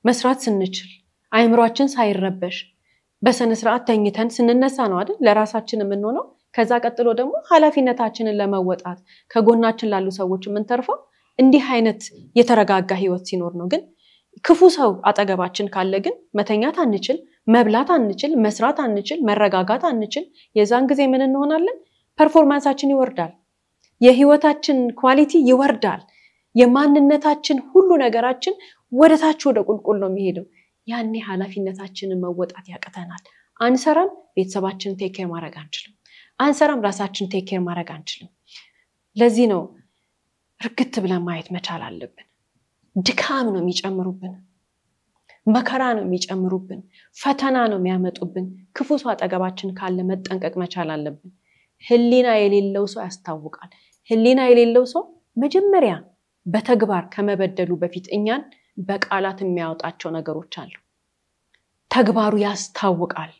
A: መስራት ስንችል አይምሮአችን ሳይረበሽ በሰነ ስርዓት ተኝተን ስንነሳ ነው አይደል ለራሳችን የምንሆነው ከዛ ቀጥሎ ደግሞ ኃላፊነታችንን ለመወጣት ከጎናችን ላሉ ሰዎች የምንተርፈው እንዲህ አይነት የተረጋጋ ህይወት ሲኖር ነው ግን ክፉ ሰው አጠገባችን ካለ ግን መተኛት አንችል መብላት አንችል መስራት አንችል መረጋጋት አንችል የዛን ጊዜ ምን እንሆናለን ፐርፎርማንሳችን ይወርዳል የህይወታችን ኳሊቲ ይወርዳል የማንነታችን ሁሉ ነገራችን ወደታች ወደ ቁልቁል ነው የሚሄደው ያኔ ኃላፊነታችንን መወጣት ያቀተናል አንሰራም ቤተሰባችንን ቴክ ኬር ማድረግ አንችልም አንሰራም ራሳችንን ቴክ ኬር ማድረግ አንችልም ለዚህ ነው ርግት ብለን ማየት መቻል አለብን ድካም ነው የሚጨምሩብን መከራ ነው የሚጨምሩብን ፈተና ነው የሚያመጡብን ክፉ ሰው አጠገባችን ካለ መጠንቀቅ መቻል አለብን ህሊና የሌለው ሰው ያስታውቃል ህሊና የሌለው ሰው መጀመሪያ በተግባር ከመበደሉ በፊት እኛን በቃላት የሚያወጣቸው ነገሮች አሉ ተግባሩ ያስታውቃል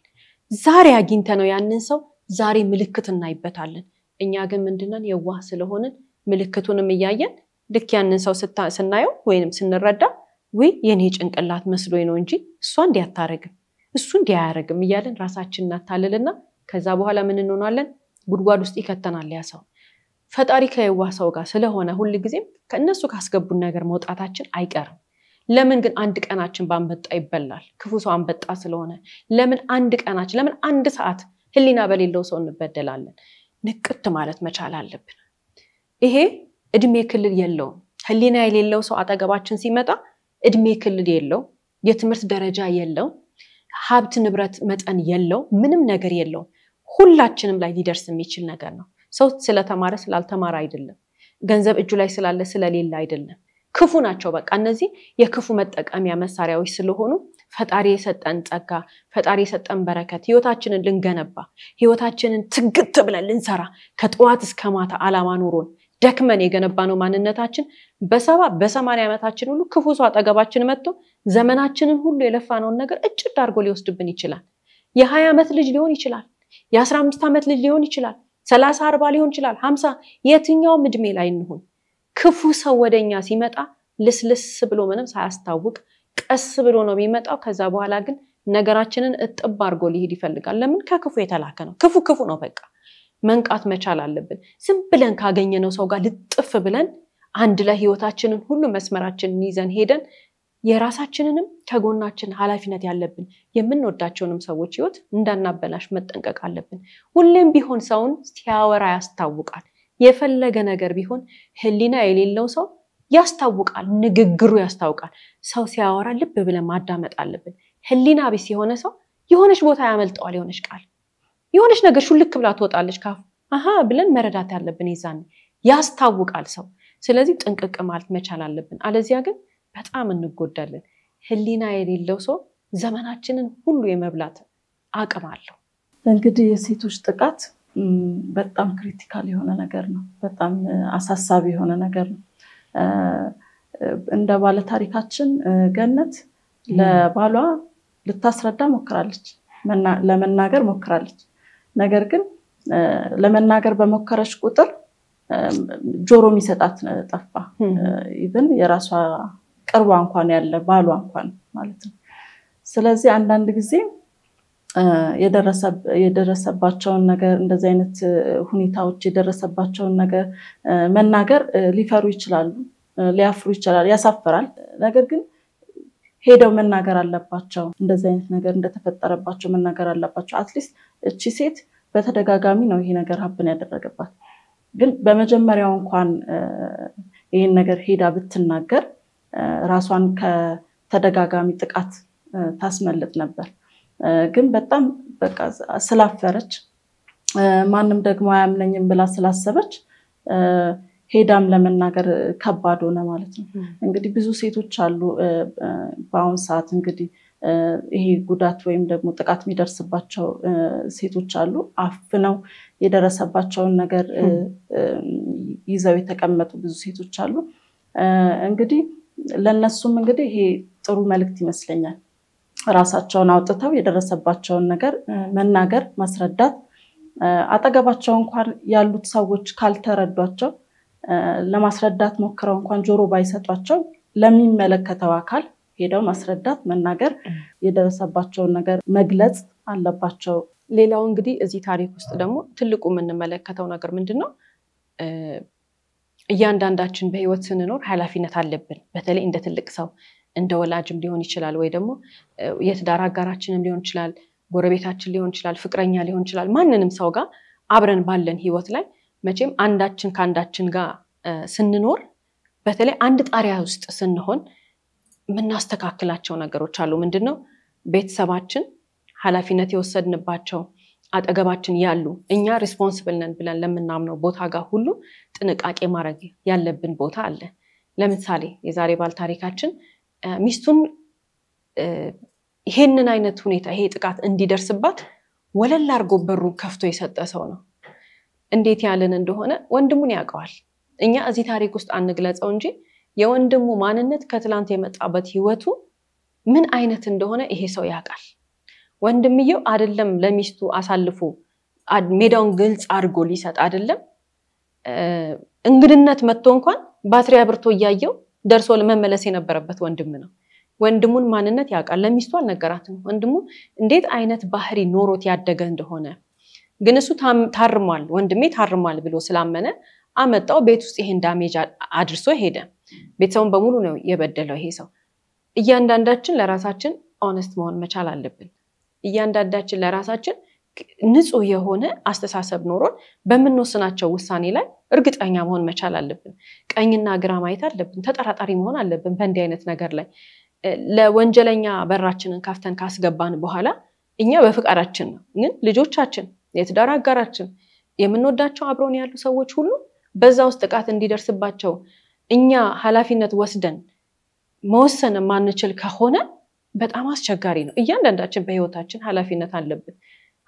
A: ዛሬ አግኝተነው ያንን ሰው ዛሬ ምልክት እናይበታለን እኛ ግን ምንድነን የዋህ ስለሆነን ምልክቱንም ያያየን ልክ ያንን ሰው ስናየው ወይንም ስንረዳ ወይ የኔ ጭንቅላት መስሎኝ ነው እንጂ እሷ እንዲያታረግም እሱ እንዲያያረግም ይያለን ራሳችንን እናታልልና ከዛ በኋላ ምን እንሆናለን ጉድጓድ ውስጥ ይከተናል ያ ሰው ፈጣሪ ከየዋህ ሰው ጋር ስለሆነ ሁሉ ጊዜም ከነሱ ካስገቡን ነገር መውጣታችን አይቀርም ለምን ግን አንድ ቀናችን ባንበጣ ይበላል ክፉ ሰው አንበጣ ስለሆነ ለምን አንድ ቀናችን ለምን አንድ ሰዓት ህሊና በሌለው ሰው እንበደላለን ንቅት ማለት መቻል አለብን ይሄ እድሜ ክልል የለው ህሊና የሌለው ሰው አጠገባችን ሲመጣ እድሜ ክልል የለው የትምህርት ደረጃ የለው ሀብት ንብረት መጠን የለው ምንም ነገር የለው ሁላችንም ላይ ሊደርስ የሚችል ነገር ነው ሰው ስለተማረ ስላልተማረ አይደለም ገንዘብ እጁ ላይ ስላለ ስለሌለ አይደለም ክፉ ናቸው በቃ እነዚህ የክፉ መጠቀሚያ መሳሪያዎች ስለሆኑ ፈጣሪ የሰጠን ጸጋ ፈጣሪ የሰጠን በረከት ህይወታችንን ልንገነባ ህይወታችንን ትግት ብለን ልንሰራ ከጧት እስከ ማታ አላማ ኑሮን ደክመን የገነባነው ማንነታችን በ70 ዓመታችን ሁሉ ክፉ ሰው አጠገባችን መጥቶ ዘመናችንን ሁሉ የለፋነውን ነገር እጭድ አድርጎ ሊወስድብን ይችላል የ20 ዓመት ልጅ ሊሆን ይችላል የ15 ዓመት ልጅ ሊሆን ይችላል 30 40 ሊሆን ይችላል 50 የትኛው እድሜ ላይ እንሁን ክፉ ሰው ወደኛ ሲመጣ ልስልስ ብሎ ምንም ሳያስታውቅ ቀስ ብሎ ነው የሚመጣው ከዛ በኋላ ግን ነገራችንን እጥብ አድርጎ ሊሄድ ይፈልጋል ለምን ከክፉ የተላከ ነው ክፉ ነው በቃ መንቃት መቻል አለብን ዝም ብለን ካገኘነው ሰው ጋር ልጥፍ ብለን አንድ ላይ ህይወታችንን ሁሉ መስመራችንን ይዘን ሄደን የራሳችንንም ከጎናችን ኃላፊነት ያለብን የምንወዳቸውንም ሰዎች ህይወት እንዳናበላሽ መጠንቀቅ አለብን ሁሌም ቢሆን ሰውን ሲያወራ ያስታውቃል የፈለገ ነገር ቢሆን ህሊና የሌለው ሰው ያስታውቃል ንግግሩ ያስታውቃል ሰው ሲያወራ ልብ ብለን ማዳመጥ አለብን ህሊና ቢስ የሆነ ሰው የሆነች ቦታ ያመልጠዋል የሆነች ቃል የሆነች ነገር ሹልክ ብላ ትወጣለች ካፍ ብለን መረዳት ያለብን ይዛን ያስታውቃል ሰው ስለዚህ ጥንቅቅ ማለት መቻል አለብን አለዚያ ግን በጣም እንጎዳለን ህሊና የሌለው ሰው ዘመናችንን ሁሉ የመብላት አቅም አለው
C: እንግዲህ የሴቶች ጥቃት በጣም ክሪቲካል የሆነ ነገር ነው በጣም አሳሳቢ የሆነ ነገር ነው እንደ ባለ ታሪካችን ገነት ለባሏ ልታስረዳ ሞክራለች ለመናገር ሞክራለች ነገር ግን ለመናገር በመከረች ቁጥር ጆሮ የሚሰጣት ጠፋ ኢቭን የራሷ ቅርቧ እንኳን ያለ ባሏ እንኳን ማለት ነው ስለዚህ አንዳንድ ጊዜ የደረሰባቸውን ነገር እንደዚህ አይነት ሁኔታዎች የደረሰባቸውን ነገር መናገር ሊፈሩ ይችላሉ ሊያፍሩ ይችላል ያሳፈራል ነገር ግን ሄደው መናገር አለባቸው እንደዚህ አይነት ነገር እንደተፈጠረባቸው መናገር አለባቸው አትሊስት እቺ ሴት በተደጋጋሚ ነው ይሄ ነገር ሀብን ያደረገባት ግን በመጀመሪያው እንኳን ይሄን ነገር ሄዳ ብትናገር ራሷን ከተደጋጋሚ ጥቃት ታስመልጥ ነበር ግን በጣም በቃ ስላፈረች ማንንም ደግሞ አያምነኝም ብላ ስላሰበች ሄዳም ለመናገር ከባድ ሆነ ማለት ነው እንግዲህ ብዙ ሴቶች አሉ በአሁን ሰዓት እንግዲህ ይሄ ጉዳት ወይም ደግሞ ጥቃት የሚደርስባቸው ሴቶች አሉ አፍነው የደረሰባቸውን ነገር ይዘው የተቀመጡ ብዙ ሴቶች አሉ እንግዲህ ለነሱም እንግዲህ ይሄ ጥሩ መልእክት ይመስለኛል ራሳቸውን አውጥተው የደረሰባቸውን ነገር መናገር ማስረዳት አጠገባቸው እንኳን ያሉት ሰዎች ካልተረዷቸው ለማስረዳት ሞክረው እንኳን ጆሮ ባይሰጧቸው ለሚመለከተው አካል ሄደው ማስረዳት መናገር የደረሰባቸውን ነገር መግለጽ አለባቸው
A: ሌላው እንግዲህ እዚህ ታሪክ ውስጥ ደግሞ ትልቁ የምንመለከተው ነገር ምንድነው እያንዳንዳችን በህይወት ስንኖር ኃላፊነት አለብን በተለይ እንደ ትልቅ ሰው እንደ ወላጅም ሊሆን ይችላል ወይ ደግሞ የትዳር አጋራችንም ሊሆን ይችላል ጎረቤታችን ሊሆን ይችላል ፍቅረኛ ሊሆን ይችላል ማንንም ሰው ጋር አብረን ባለን ህይወት ላይ መቼም አንዳችን ካንዳችን ጋር ስንኖር በተለይ አንድ ጣሪያ ውስጥ ስንሆን ምናስተካክላቸው ነገሮች አሉ ምንድነው ቤተሰባችን ኃላፊነት የወሰድንባቸው አጠገባችን ያሉ እኛ ሪስፖንሲብል ነን ብለን ለምናምነው ቦታ ጋር ሁሉ ጥንቃቄ ማድረግ ያለብን ቦታ አለ ለምሳሌ የዛሬ ባል ታሪካችን ሚስቱን ይሄንን አይነት ሁኔታ ይሄ ጥቃት እንዲደርስባት ወለል አርጎ በሩን ከፍቶ የሰጠ ሰው ነው እንዴት ያለን እንደሆነ ወንድሙን ያውቀዋል እኛ እዚህ ታሪክ ውስጥ አንግለጸው እንጂ የወንድሙ ማንነት ከትላንት የመጣበት ህይወቱ ምን አይነት እንደሆነ ይሄ ሰው ያውቃል ወንድምየው አይደለም ለሚስቱ አሳልፎ ሜዳውን ግልጽ አድርጎ ሊሰጥ አይደለም እንግድነት መጥቶ እንኳን ባትሪ አብርቶ ያያየው ደርሶ ለመመለስ የነበረበት ወንድም ነው ወንድሙን ማንነት ያውቃል ለሚስቱ አልነገራትም ወንድሙ እንዴት አይነት ባህሪ ኖሮት ያደገ እንደሆነ ግን እሱ ታርሟል ወንድሜ ታርሟል ብሎ ስላመነ አመጣው ቤት ውስጥ ይሄን ዳሜጅ አድርሶ ሄደ ቤተሰቡን በሙሉ ነው የበደለው ይሄ ሰው እያንዳንዳችን ለራሳችን ሆነስት መሆን መቻል አለብን እያንዳንዳችን ለራሳችን ንጹህ የሆነ አስተሳሰብ ኖሮን በመንወስናቸው ውሳኔ ላይ እርግጠኛ መሆን መቻል አለብን ቀኝና ግራ ማየት አለብን ተጠራጣሪ መሆን አለብን በእንዲህ አይነት ነገር ላይ ለወንጀለኛ በራችንን ካፍተን ካስገባን በኋላ እኛ በፍቃዳችን ነው ግን ልጆቻችን የትዳር አጋራችን የምንወዳቸው አብሮን ያሉ ሰዎች ሁሉ በዛው ጥቃት እንዲደርስባቸው እኛ ኃላፊነት ወስደን መወሰን ማንችል ከሆነ በጣም አስቸጋሪ ነው እያንዳንዳችን በህይወታችን ኃላፊነት አለብን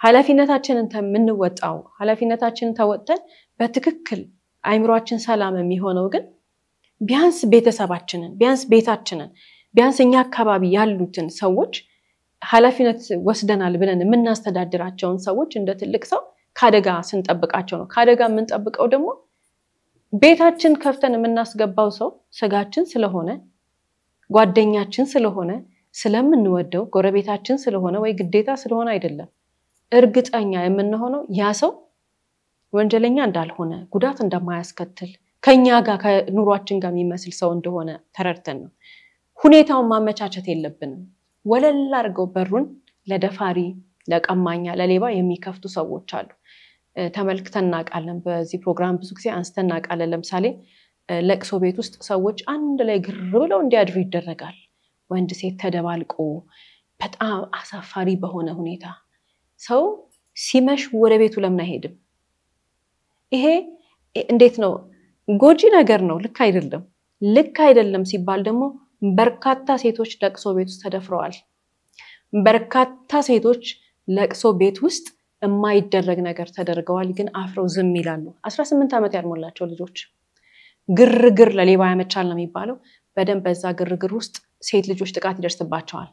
A: ኃላፊነታችንን ተምንወጣው ኃላፊነታችንን ተወጥተን በትክክል አይምሮአችን ሰላም የሚሆነው ግን ቢያንስ ቤተሰባችንን ቢያንስ ቤታችንን ቢያንስ እኛ አካባቢ ያሉትን ሰዎች ኃላፊነት ወስደናል ብለን የምናስተዳድራቸውን ሰዎች እንደ ትልቅ ሰው ካደጋ ስንጠብቃቸው ነው ካደጋ የምንጠብቀው ደግሞ ቤታችን ከፍተን የምናስገባው ሰው ስጋችን ስለሆነ ጓደኛችን ስለሆነ ስለምንወደው ጎረቤታችን ስለሆነ ወይ ግዴታ ስለሆነ አይደለም እርግጠኛ የምንሆነው ያ ሰው ወንጀለኛ እንዳልሆነ ጉዳት እንደማያስከትል ከኛ ጋር ከኑሯችን ጋር የሚመስል ሰው እንደሆነ ተረድተን ነው ሁኔታውን ማመቻቸት የለብንም ወለል አድርገው በሩን ለደፋሪ ለቀማኛ ለሌባ የሚከፍቱ ሰዎች አሉ ተመልክተና ቃለን በዚህ ፕሮግራም ብዙ ጊዜ አንስተና ቃለን ለምሳሌ ለቅሶ ቤት ውስጥ ሰዎች አንድ ላይ ግር ብለው እንዲያድሩ ይደረጋል ወንድ ሴት ተደባልቆ በጣም አሳፋሪ በሆነ ሁኔታ ሰው ሲመሽ ወደ ቤቱ ለምን አይሄድም ይሄ እንዴት ነው ጎጂ ነገር ነው ልክ አይደለም ሲባል ደግሞ በርካታ ሴቶች ለቅሶ ቤት ውስጥ ተደፍረዋል በርካታ ሴቶች ለቅሶ ቤት ውስጥ የማይደረግ ነገር ተደርገዋል ግን አፍረው ዝም ይላሉ 18 ዓመት ያልሞላቸው ልጆች ግርግር ለሌባ ያመቻል ነው የሚባለው በደንብ በዛ ግርግር ውስጥ ሴት ልጆች ጥቃት ይደርስባቸዋል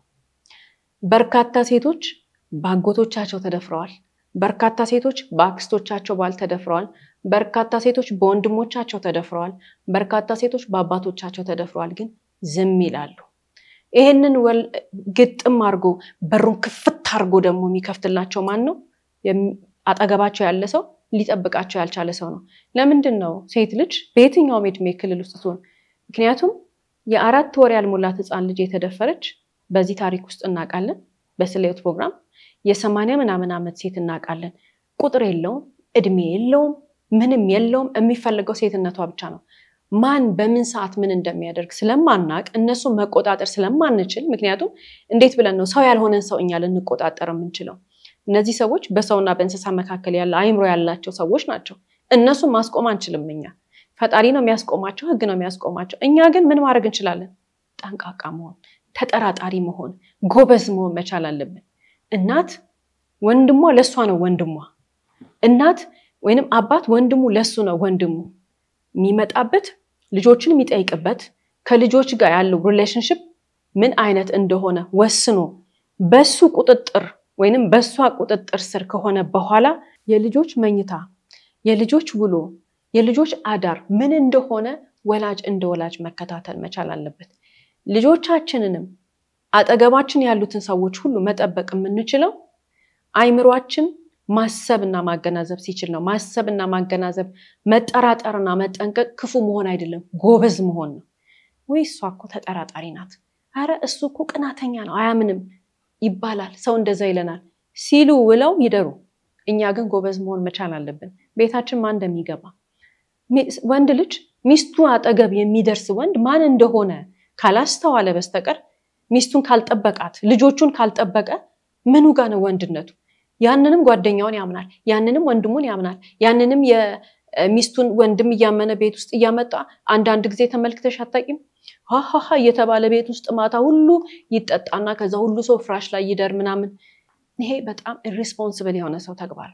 A: በርካታ ሴቶች ባጎቶቻቸው ተደፍረዋል በርካታ ሴቶች በአክስቶቻቸው ባል ተደፍረዋል በርካታ ሴቶች በወንድሞቻቸው ተደፍረዋል በርካታ ሴቶች በአባቶቻቸው ተደፍረዋል ግን ዝም ይላሉ ይሄንን ግጥም አርጎ በሩን ክፍት አርጎ ደግሞ የሚከፍትላቸው ማን ነው አጠገባቸው ያለ ሰው ሊጠብቃቸው ያልቻለ ሰው ነው ለምንድን ነው ሴት ልጅ በየትኛው ዕድሜ ክልል ውስጥ ትሆን ምክንያቱም የ4 ወር ያልሞላት ህፃን ልጅ የተደፈረች በዚህ ታሪክ ውስጥ እናቃለን በስሌት ፕሮግራም የ80 ምናምን ዓመት ሴት እናቃለን ቁጥር የለውም እድሜ የለውም ምንም የለውም የሚፈልገው ሴትነቷ ብቻ ነው ማን በምን ሰዓት ምን እንደሚያደርግ ስለማናቅ እነሱ መቆጣጠር ስለማንችል ምክንያቱም እንዴት ብለን ነው ሰው ያልሆነን ሰው እኛ ልንቆጣጠር የምንችለው እነዚህ ሰዎች በሰውና በእንስሳ መካከል ያለ አይምሮ ያላቸው ሰዎች ናቸው እነሱ ማስቆም አንችልም እኛ ፈጣሪ ነው የሚያስቆማቸው ህግ ነው የሚያስቆማቸው እኛ ግን ምን ማድረግ እንችላለን ጠንቃቃ መሆን ተጠራጣሪ መሆን ጎበዝ መሆን መቻል አለብን እናት ወንድሟ ለሷ ነው ወንድሟ እናት ወይንም አባት ወንድሙ ለሱ ነው ወንድሙ የሚመጣበት ልጆችን የሚጠይቅበት ከልጆች ጋር ያለው ሪሌሽንሺፕ ምን አይነት እንደሆነ ወስኖ በሱ ቁጥጥር ወይንም በሷ ቁጥጥር ስር ከሆነ በኋላ የልጆች መኝታ የልጆች ውሎ የልጆች አዳር ምን እንደሆነ ወላጅ እንደወላጅ መከታተል መቻል አለበት ልጆቻችንንም አጠገባችን ያሉትን ሰዎች ሁሉ መጠበቅ የምንችለው አይምሮአችን ማሰብና ማገናዘብ ሲችል ነው ማሰብና ማገናዘብ መጠራጠርና መጠንቀቅ ክፉ መሆን አይደለም ጎበዝ መሆን ነው ወይ እሷ እኮ ተጠራጣሪ ናት አረ እሱ እኮ ቅናተኛ ነው አያምንም ይባላል ሰው እንደዛ ይለናል ሲሉ ውለው ይደሩ እኛ ግን ጎበዝ መሆን መቻል አለብን ቤታችን ማን እንደሚገባ ወንድ ልጅ ሚስቱ አጠገብ የሚደርስ ወንድ ማን እንደሆነ ካላስተዋለ በስተቀር ሚስቱን ካልጠበቃት ልጆቹን ካልጠበቀ ምኑ ጋር ነው ወንድነቱ ያንንም ጓደኛውን ያምናል ያንንም ወንድሙን ያምናል ያንንም የሚስቱን ወንድም ያመነ ቤት ውስጥ ያመጣ አንድ ጊዜ ተመልክተሽ አጣቂም ሃሃሃ የተባለ ቤት ውስጥ ማታ ሁሉ ይጣጣና ከዛ ሁሉ ሰው ፍራሽ ላይ ይደር ምናምን ይሄ በጣም ኢሬስፖንሲብል የሆነ ሰው ተግባር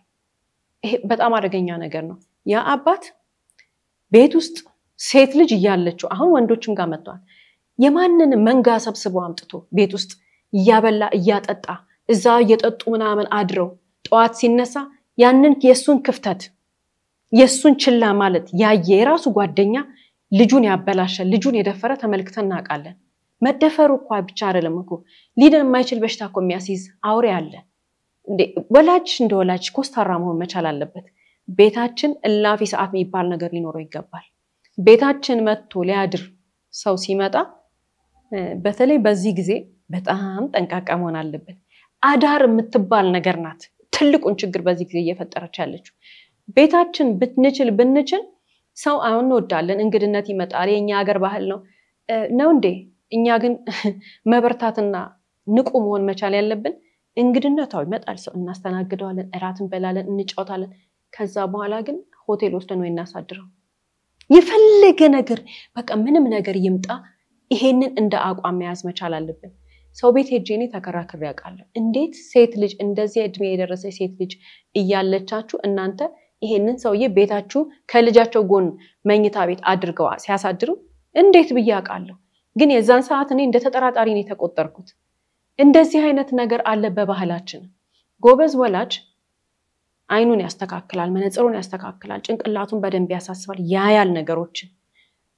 A: ይሄ በጣም አደገኛ ነገር ነው ያ አባት ቤት ውስጥ ሴት ልጅ እያለችው አሁን ወንዶችም ጋር መጥቷል የማንን መንጋ ሰብስቦ አምጥቶ ቤት ውስጥ እያበላ እያጠጣ እዛ እየጠጡ ምናምን አድረው ጧት ሲነሳ ያንን የሱን ክፍተት የሱን ችላ ማለት ያየ የራሱ ጓደኛ ልጁን ያበላሸ ልጁን የደፈረ ተመልክተን እናውቃለን መደፈሩ እኮ ብቻ አይደለም እኮ ሊድን የማይችል በሽታ እኮ የሚያስይዝ አውሬ አለ እንዴ ወላጅ እንደ ወላጅ ኮስታራ መሆን መቻል አለበት ቤታችን እላፊ ሰዓት የሚባል ነገር ሊኖረው ይገባል ቤታችን መጥቶ ሊያድር ሰው ሲመጣ በተለይ በዚህ ጊዜ በጣም ጠንቃቃ መሆን አለበት አዳር የምትባል ነገር ናት ትልቁን ችግር በዚህ ጊዜ እየፈጠረች ያለችው ቤታችን ብንችል ሰው አሁን እንወዳለን እንግድነት ይመጣል የኛ ሀገር ባህል ነው እንዴ እኛ ግን መበርታትና ንቁ መሆን መቻል ያለብን እንግድነታው ይመጣል ሰው እናስተናግደዋለን እራትን በላለን እንጫወታለን ከዛ በኋላ ግን ሆቴል ወስደን ወይ እናሳድረው የፈለገ ነገር በቃ ምንም ነገር ይምጣ ይሄንን እንደ አቋም መያዝ መቻል አለብን ሰው ቤት ሄጄኔ ተከራክሬ ያውቃለሁ እንዴት ሴት ልጅ እንደዚህ እድሜ የደረሰ ሴት ልጅ እያለቻችሁ እናንተ ይሄንን ሰውዬ ቤታችሁ ከልጃቸው ጎን መኝታ ቤት አድርገው ሲያሳድሩ እንዴት ብያቃለሁ ግን የዛን ሰዓት እኔ እንደ ተጠራጣሪ ነው ተቆጠርኩት እንደዚህ አይነት ነገር አለ በባህላችን ጎበዝ ወላጅ አይኑን ያስተካክላል መነጽሩን ያስተካክላል ጭንቅላቱን በደንብ ያሳስባል ያያል ነገሮችን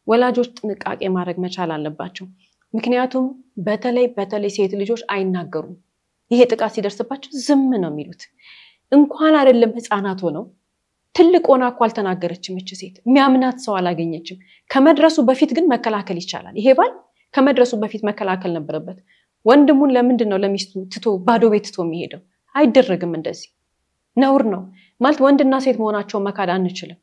A: ወላጆች ጥንቃቄ ማድረግ መቻል አለባቸው ምክንያቱም በተለይ ሴት ልጆች አይናገሩም ይሄ ጥቃት ሲደርስባቸው ዝም ነው የሚሉት እንኳን አይደለም ህፃናት ሆነው ትልቅ ሆና እኮ አልተናገረችም እቺ ሴት የሚያምናት ሰው አላገኘችም ከመድረሱ በፊት ግን መከላከል ይቻላል ይሄ ባል ከመድረሱ በፊት መከላከል ነበረበት ወንድሙን ለምንድን ነው ለሚስቱ ትቶ ባዶ ቤት ትቶ የሚሄደው አይደረግም እንደዚህ ነውር ነው ማለት ወንድና ሴት መሆናቸው መካድ አንችልም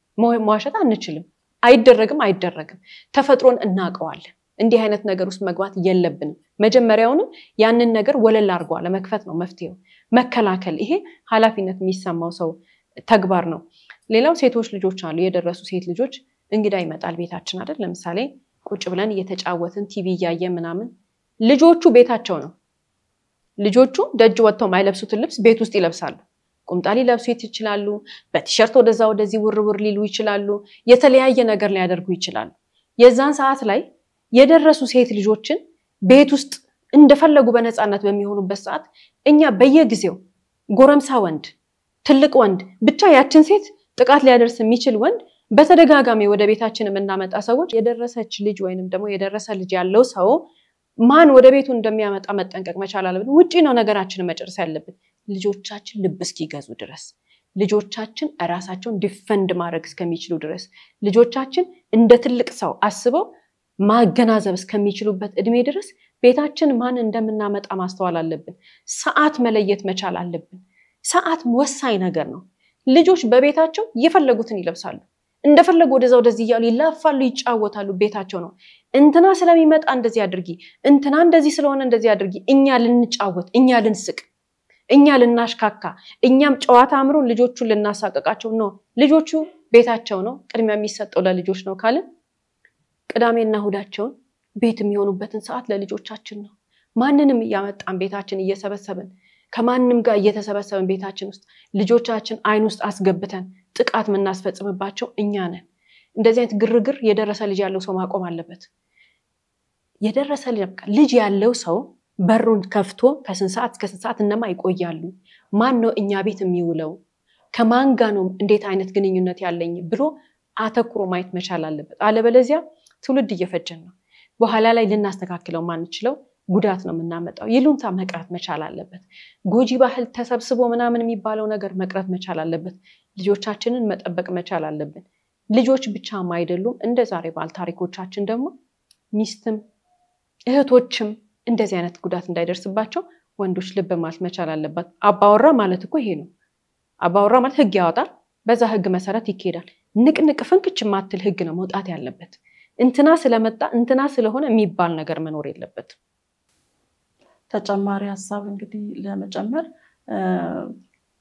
A: መዋሸት አንችልም አይደረግም ተፈጥሮን እናቀዋለን እንዲህ አይነት ነገር ውስጥ መግባት የለብንም መጀመሪያውንም ያንን ነገር ወለል አርጓ ለመክፈት ነው መፍትሄው መከላከል ይሄ ኃላፊነት የሚሰማው ሰው ተግባር ነው ሌላው ሴቶች ልጆች አሉ የደረሱ ሴት ልጆች እንግዳ ይመጣል ቤታችን አይደል ለምሳሌ ቁጭ ብለን እየተጫወትን ቲቪ ያያየ ምናምን ልጆቹ ቤታቸው ነው ልጆቹ ደጅ ወጥተው ማይለብሱት ልብስ ቤት ውስጥ ይለብሳሉ ቁምጣ ሊለብሱ ይችላሉ በቲሸርት ወደዚህ ውርውር ሊሉ ይችላሉ የተለያየ ነገር ሊያደርጉ ይችላሉ የዛን ሰዓት ላይ የደረሱ ሴት ልጆችን ቤት ውስጥ እንደፈለጉ በነፃነት በሚሆኑበት ሰዓት እኛ በየጊዜው ጎረምሳ ወንድ ትልቅ ወንድ ብቻ ያችን ሴት ጥቃት ሊያደርስ የሚችል ወንድ በተደጋጋሚ ወደ ቤታችን የምናመጣ ሰዎች የደረሰች ልጅ ወይንም ደግሞ የደረሰ ልጅ ያለው ሰው ማን ወደ ቤቱ እንደሚያመጣ መጠንቀቅ መቻል አለብን ውጪ ነው ነገራችንን መጨረስ ያለብን ልጆቻችን ልብ እስኪገዙ ድረስ ልጆቻችን ራሳቸውን ዲፌንድ ማድረግ እስከሚችሉ ድረስ ልጆቻችን እንደ ትልቅ ሰው አስበው ማገናዘብ እስከሚችሉበት እድሜ ድረስ ቤታችን ማን እንደምናመጣ ማስተዋል አለብን ሰዓት መለየት መቻል አለብን ሰዓት ወሳኝ ነገር ነው ልጆች በቤታቸው የፈለጉትን ይለብሳሉ እንደፈለጉ ወደዚህ ይያሉ ይላፋሉ ይጫወታሉ ቤታቸው ነው እንትና ስለሚመጣ እንደዚህ አድርጊ እንትና እንደዚህ ስለሆነ እንደዚህ አድርጊ እኛ ልንጫወት እኛ ልንስቅ እኛ ልናሽካካ እኛም ጨዋታ አምሮን ልጆቹን ልናሳቀቃቸው ነው ልጆቹ ቤታቸው ነው ቅድሚያ የሚሰጠው ለልጆች ነው ካለ ቅዳሜና እሁዳቸውን ቤት የሚሆኑበትን ሰዓት ለልጆቻችን ነው ማንንም ያመጣን ቤታችን እየሰበሰብን ከማንንም ጋር እየተሰበሰብን ቤታችን ውስጥ ልጆቻችን አይን ውስጥ አስገብተን ጥቃት ምናስፈጽምባቸው እኛ ነን እንደዚህ አይነት ግርግር የደረሰ ልጅ ያለው ሰው ማቆም አለበት የደረሰ ልጅ ያለው ሰው በሩን ከፍቶ ከስንት ሰዓት እስከ ስንት ሰዓት እነማ ይቆያሉ ማን ነው እኛ ቤት የሚውለው ከማን ጋር ነው እንዴት አይነት ግንኙነት ያለኝ ብሎ አተኩሮ ማየት መቻል አለበት አለበለዚያ ትውልድ እየፈጀን ነው በኋላ ላይ ልናስተካክለው ማንችለው ጉዳት ነው የምናመጣው ይሉንታ መቅረት መቻል አለበት ጎጂ ባህል ተሰብስቦ ምናምን የሚባለው ነገር መቅረት መቻል አለበት ልጆቻችንን መጠበቅ መቻል አለብን ልጆች ብቻም አይደሉም እንደ ዛሬ ባል ታሪኮቻችን ደግሞ ሚስትም እህቶችም እንደዚህ አይነት ጉዳት እንዳይደርስባቸው ወንዶች ልብ ማለት መቻል አለበት አባወራ ማለት እኮ ይሄ ነው አባወራ ማለት ህግ ያወጣል በዛ ህግ መሰረት ይኬዳል ንቅንቅ ፍንክች ማትል ህግ ነው መውጣት ያለበት እንትና ስለመጣ እንትና ስለሆነ የሚባል ነገር መኖር የለበት
C: ተጨማሪ ሐሳብ እንግዲህ ለመጨመር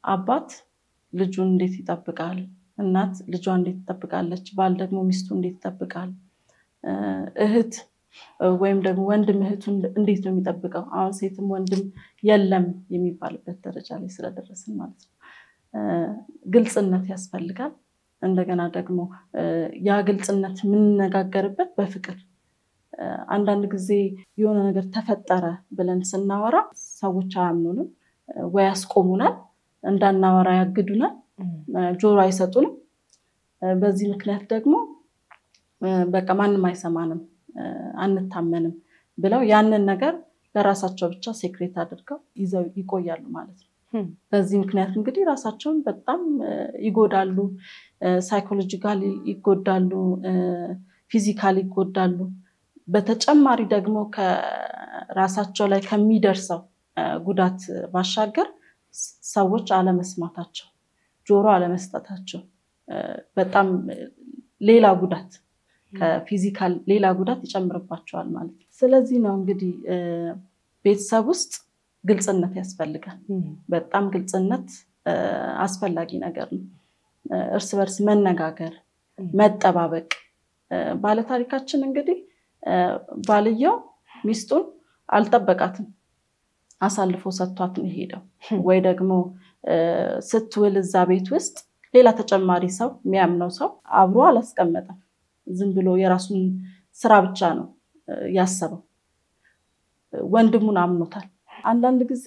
C: አባት ልጁን እንዴት ይጠብቃል እናት ልጇን እንዴት ትጠብቃለች ባል ደግሞ ሚስቱን እንዴት ይጠብቃል እህት ወይም ደግሞ ወንድም እህቱን እንዴት ነው የሚጠብቀው አሁን ሴትም ወንድም የለም የሚባልበት ደረጃ ላይ ስለደረስን ማለት ነው ግልጽነት ያስፈልጋል እንደገና ደግሞ ያ ግልጽነት የምንነጋገርበት በፍቅር አንዳንድ ጊዜ የሆነ ነገር ተፈጠረ ብለን ስናወራ ሰዎች አያምኑንም ወይ ያስቆሙናል እንዳናወራ ያግዱናል ጆሮ አይሰጡንም በዚህ ምክንያት ደግሞ በቃ ማንንም አይሰማንም አንታመንም ብለው ያንን ነገር ለራሳቸው ብቻ ሴክሬት አድርገው ይዘው ይቆያሉ ማለት ነው በዚህ ምክንያት እንግዲህ ራሳቸውን በጣም ይጎዳሉ ሳይኮሎጂካሊ ይጎዳሉ ፊዚካሊ ይጎዳሉ በተጨማሪ ደግሞ ከራሳቸው ላይ ከሚደርሰው ጉዳት ባሻገር ሰዎች አለመስማታቸው ጆሮ አለመስጠታቸው በጣም ሌላ ጉዳት ከፊዚካል ሌላ ጉዳት ይጨምርባቸዋል ማለት ነው ስለዚህ ነው እንግዲህ ቤተሰብ ውስጥ ግልጽነት ያስፈልጋል በጣም ግልጽነት አስፈላጊ ነገር ነው እርስ በርስ መነጋገር መጠባበቅ ባለ ታሪካችን እንግዲህ ባልየው ሚስቱን አልጠበቃትም አሳልፎ ሰጥቷት ነው ሄደው ወይ ደግሞ ስትውል እዛ ቤት ውስጥ ሌላ ተጨማሪ ሰው የሚያምነው ሰው አብሮ አላስቀመጠም ዝም ብሎ የራሱን ስራ ብቻ ነው ያሰበው ወንድሙን አምኖታል አንዳንድ ጊዜ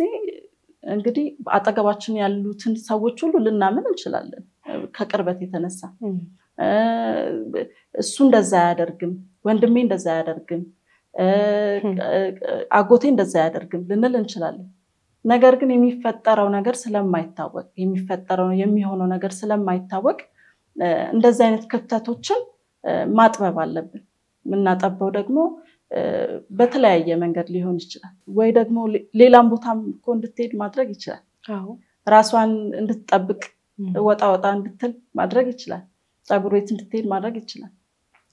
C: እንግዲህ አጠገባችን ያሉትን ሰዎች ሁሉ ልናምን እንችላለን ከቅርበት የተነሳ እሱ እንደዛ ያደርግም ወንድሜ እንደዛ ያደርግም አጎቴ እንደዛ ያደርግም ልንል እንችላለን ነገር ግን የሚፈጠረው ነገር ስለማይታወቅ የሚፈጠረው የሚሆነው ነገር ስለማይታወቅ እንደዛ አይነት ክፍተቶችን ማጥበብ አለብን ምናጠበው ደግሞ በተለያየ መንገድ ሊሆን ይችላል ወይ ደግሞ ሌላም ቦታም እኮ እንድትሄድ ማድረግ ይችላል ራሷን እንድትጠብቅ ወጣ እንድትል ማድረግ ይችላል ጸጉር ቤት እንድትሄድ ማድረግ ይችላል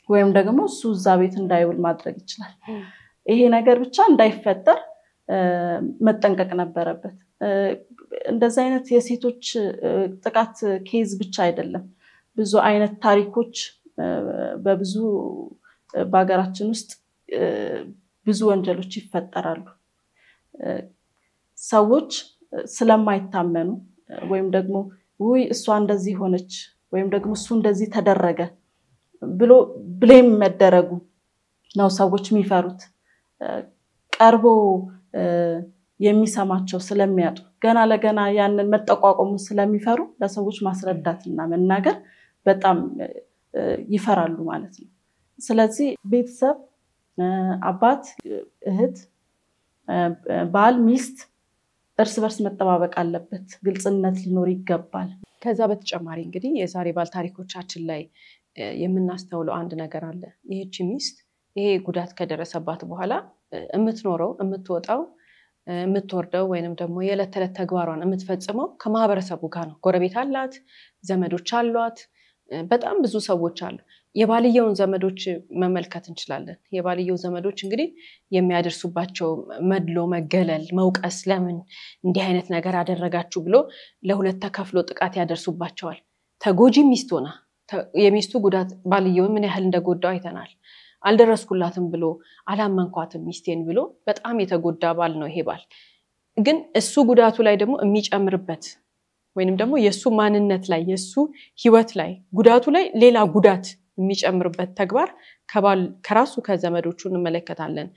C: ወይም ደግሞ እሱ እዛ ቤት እንዳይውል ማድረግ ይችላል ይሄ ነገር ብቻ እንዳይፈጠር መጠንቀቅ ነበረበት እንደዛ አይነት የሴቶች ጥቃት ኬዝ ብቻ አይደለም ብዙ አይነት ታሪኮች በብዙ በአገራችን ውስጥ ብዙ ወንጀሎች ይፈጠራሉ ሰዎች ስለማይታመኑ ወይም ደግሞ ወይ እሷ እንደዚህ ሆነች ወይም ደግሞ እሱ እንደዚህ ተደረገ ብሎ ብሌም መደረጉ ነው ሰዎች የሚፈሩት ቀርቦ የሚሰማቸው ስለሚያጡ ገና ለገና ያንን መጠቋቆሙ ስለሚፈሩ ለሰዎች ማስረዳትና መናገር በጣም ይፈራሉ ማለት ነው ስለዚህ ቤተሰብ አባት እህት ባል ሚስት እርስ በርስ መጠባበቅ አለበት ግልጽነት ሊኖር ይገባል
A: ከዛ በተጨማሪ እንግዲህ የዛሬ ባል ታሪኮቻችን ላይ የምናስተውለው አንድ ነገር አለ ይህቺ ሚስት ይሄ ጉዳት ከደረሰባት በኋላ የምትኖረው የምትወጣው የምትወርደው ወይንም ደግሞ የዕለት ተዕለት ተግባሯን የምትፈጽመው ከማህበረሰቡ ጋር ነው ጎረቤት አላት ዘመዶች አሏት በጣም ብዙ ሰዎች አሉ የባልየውን ዘመዶች መመልከት እንችላለን የባልየው ዘመዶች እንግዲህ የሚያደርሱባቸው መድሎ መገለል መውቀስ ለምን እንዲህ አይነት ነገር አደረጋችሁ ብሎ ለሁለት ተከፍሎ ጥቃት ያደርሱባቸዋል ተጎጂ ሚስት ሆና የሚስቱ ጉዳት ባልየውን ምን ያህል እንደጎዳው አይተናል አልደረስኩላትም ብሎ አላመንኳትም ሚስቴን ብሎ በጣም የተጎዳ ባል ነው ይሄ ባል ግን እሱ ጉዳቱ ላይ ደግሞ የሚጨምርበት ወይንም ደግሞ የሱ ማንነት ላይ የሱ ህይወት ላይ ጉዳቱ ላይ ሌላ ጉዳት የሚጨምርበት ተግባር ከራሱ ከዘመዶቹ እንመለከታለን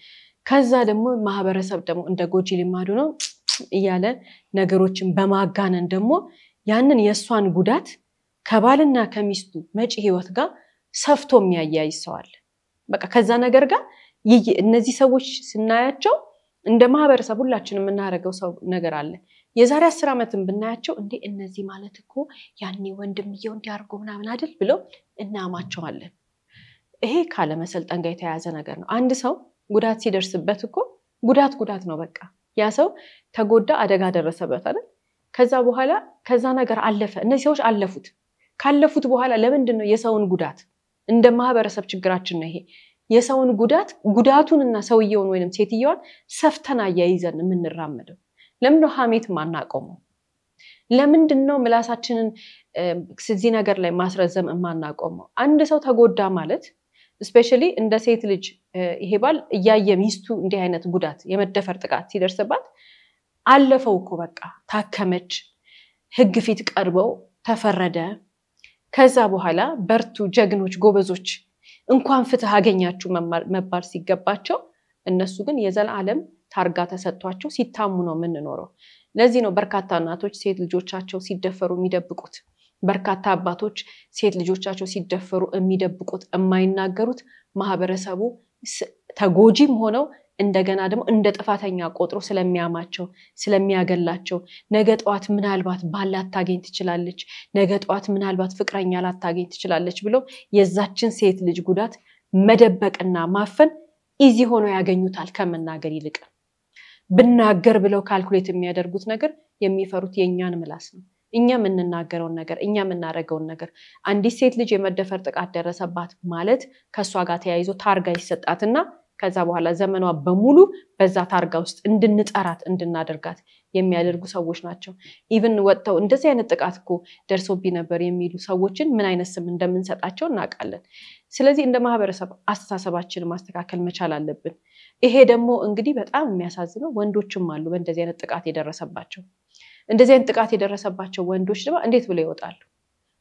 A: ከዛ ደግሞ ማህበረሰብ ደግሞ እንደ ጎጂ ልማዱ ነው እያለ ነገሮችን በማጋነን ደግሞ ያንን የሷን ጉዳት ከባልና ከሚስቱ መጪ ህይወት ጋር ሰፍቶ የሚያያይ ሰው አለ በቃ ከዛ ነገር ጋር እነዚህ ሰዎች ስናያቸው እንደ ማህበረሰብ ሁላችንም እናረጋው ሰው ነገር አለ የዛሬ 10 ዓመትም ብናያቸው እንዴ እነዚህ ማለት እኮ ያኔ ወንድምየው እንዲያርጉ ምናምን አይደል ብለው እናማቸዋለን ይሄ ካለ መሰልጠን ጋር የተያያዘ ነገር ነው አንድ ሰው ጉዳት ሲደርስበት እኮ ጉዳት ነው በቃ ያ ሰው ተጎዳ አደጋ ደረሰበት አይደል ከዛ በኋላ ከዛ ነገር አለፈ እነዚህ ሰዎች አለፉት ካለፉት በኋላ ለምንድን ነው የሰውን ጉዳት እንደ ማህበረሰብ ችግራችን ነው ይሄ የሰውን ጉዳቱንና ሰውየውን ወይንም ሴትየዋን ሰፍተና ያይዘን የምንራመደው ለምን ሐሜት ማናቆመው ለምንድን ነው ምላሳችንን ስለዚህ ነገር ላይ ማስረዘም ማናቆመው አንድ ሰው ተጎዳ ማለት ስፔሻሊ እንደ ሴት ልጅ ይሄ ባል እያየ ሚስቱ እንዲህ አይነት ጉዳት የመደፈር ጥቃት ሲደርስባት አለፈው እኮ በቃ ታከመች ህግ ፊት ቀርበው ተፈረደ ከዛ በኋላ በርቱ ጀግኖች ጎበዞች እንኳን ፍትህ አገኛችሁ መባል ሲገባቸው እነሱ ግን የዘላለም ታርጋ ተሰጥቷቸው ሲታሙ ነው የምንኖረው። ለዚህ ነው በርካታ እናቶች ሴት ልጆቻቸው ሲደፈሩ የሚደብቁት፣ በርካታ አባቶች ሴት ልጆቻቸው ሲደፈሩ የሚደብቁት የማይናገሩት ማህበረሰቡ ተጎጂም ሆነው እንደገና ደግሞ እንደ ጥፋተኛ ቆጥሮ ስለሚያማቸው ስለሚያገላቸው ነገ ጧት ምናልባት ባል ላታገኝ ትችላለች፣ ነገ ጧት ምናልባት ፍቅረኛ ላታገኝ ትችላለች ብሎ የዛችን ሴት ልጅ ጉዳት መደበቅና ማፈን ኢዚ ሆኖ ያገኙታል ከመናገር ይልቅ። ብናገር ብለው ካልኩሌት የሚያደርጉት ነገር የሚፈሩት የኛን ምላስ ነው። እኛ የምንናገረውን ነገር እኛ የምናደርገውን ነገር አንዲት ሴት ልጅ የመደፈር ጥቃት ደረሰባት ማለት ከሷ ጋር ተያይዞ ታርጋ ይሰጣትና ከዛ በኋላ ዘመኗ በሙሉ በዛ ታርጋ ውስጥ እንድንጠራት እንድናደርጋት የሚያደርጉ ሰዎች ናቸው። ኢቭን ወጥተው እንደዚህ አይነት ጥቃት እኮ ደርሶብኝ ነበር የሚሉ ሰዎችን ምን አይነት ስም እንደምንሰጣቸው እናውቃለን። ስለዚህ እንደ ማህበረሰብ አስተሳሰባችንን ማስተካከል መቻል አለብን። ይሄ ደግሞ እንግዲህ በጣም የሚያሳዝነው ወንዶችም አሉ በእንደዚህ አይነት ጥቃት የደረሰባቸው። እንደዚህ አይነት ጥቃት የደረሰባቸው ወንዶች ደግሞ እንዴት ብለው ይወጣሉ?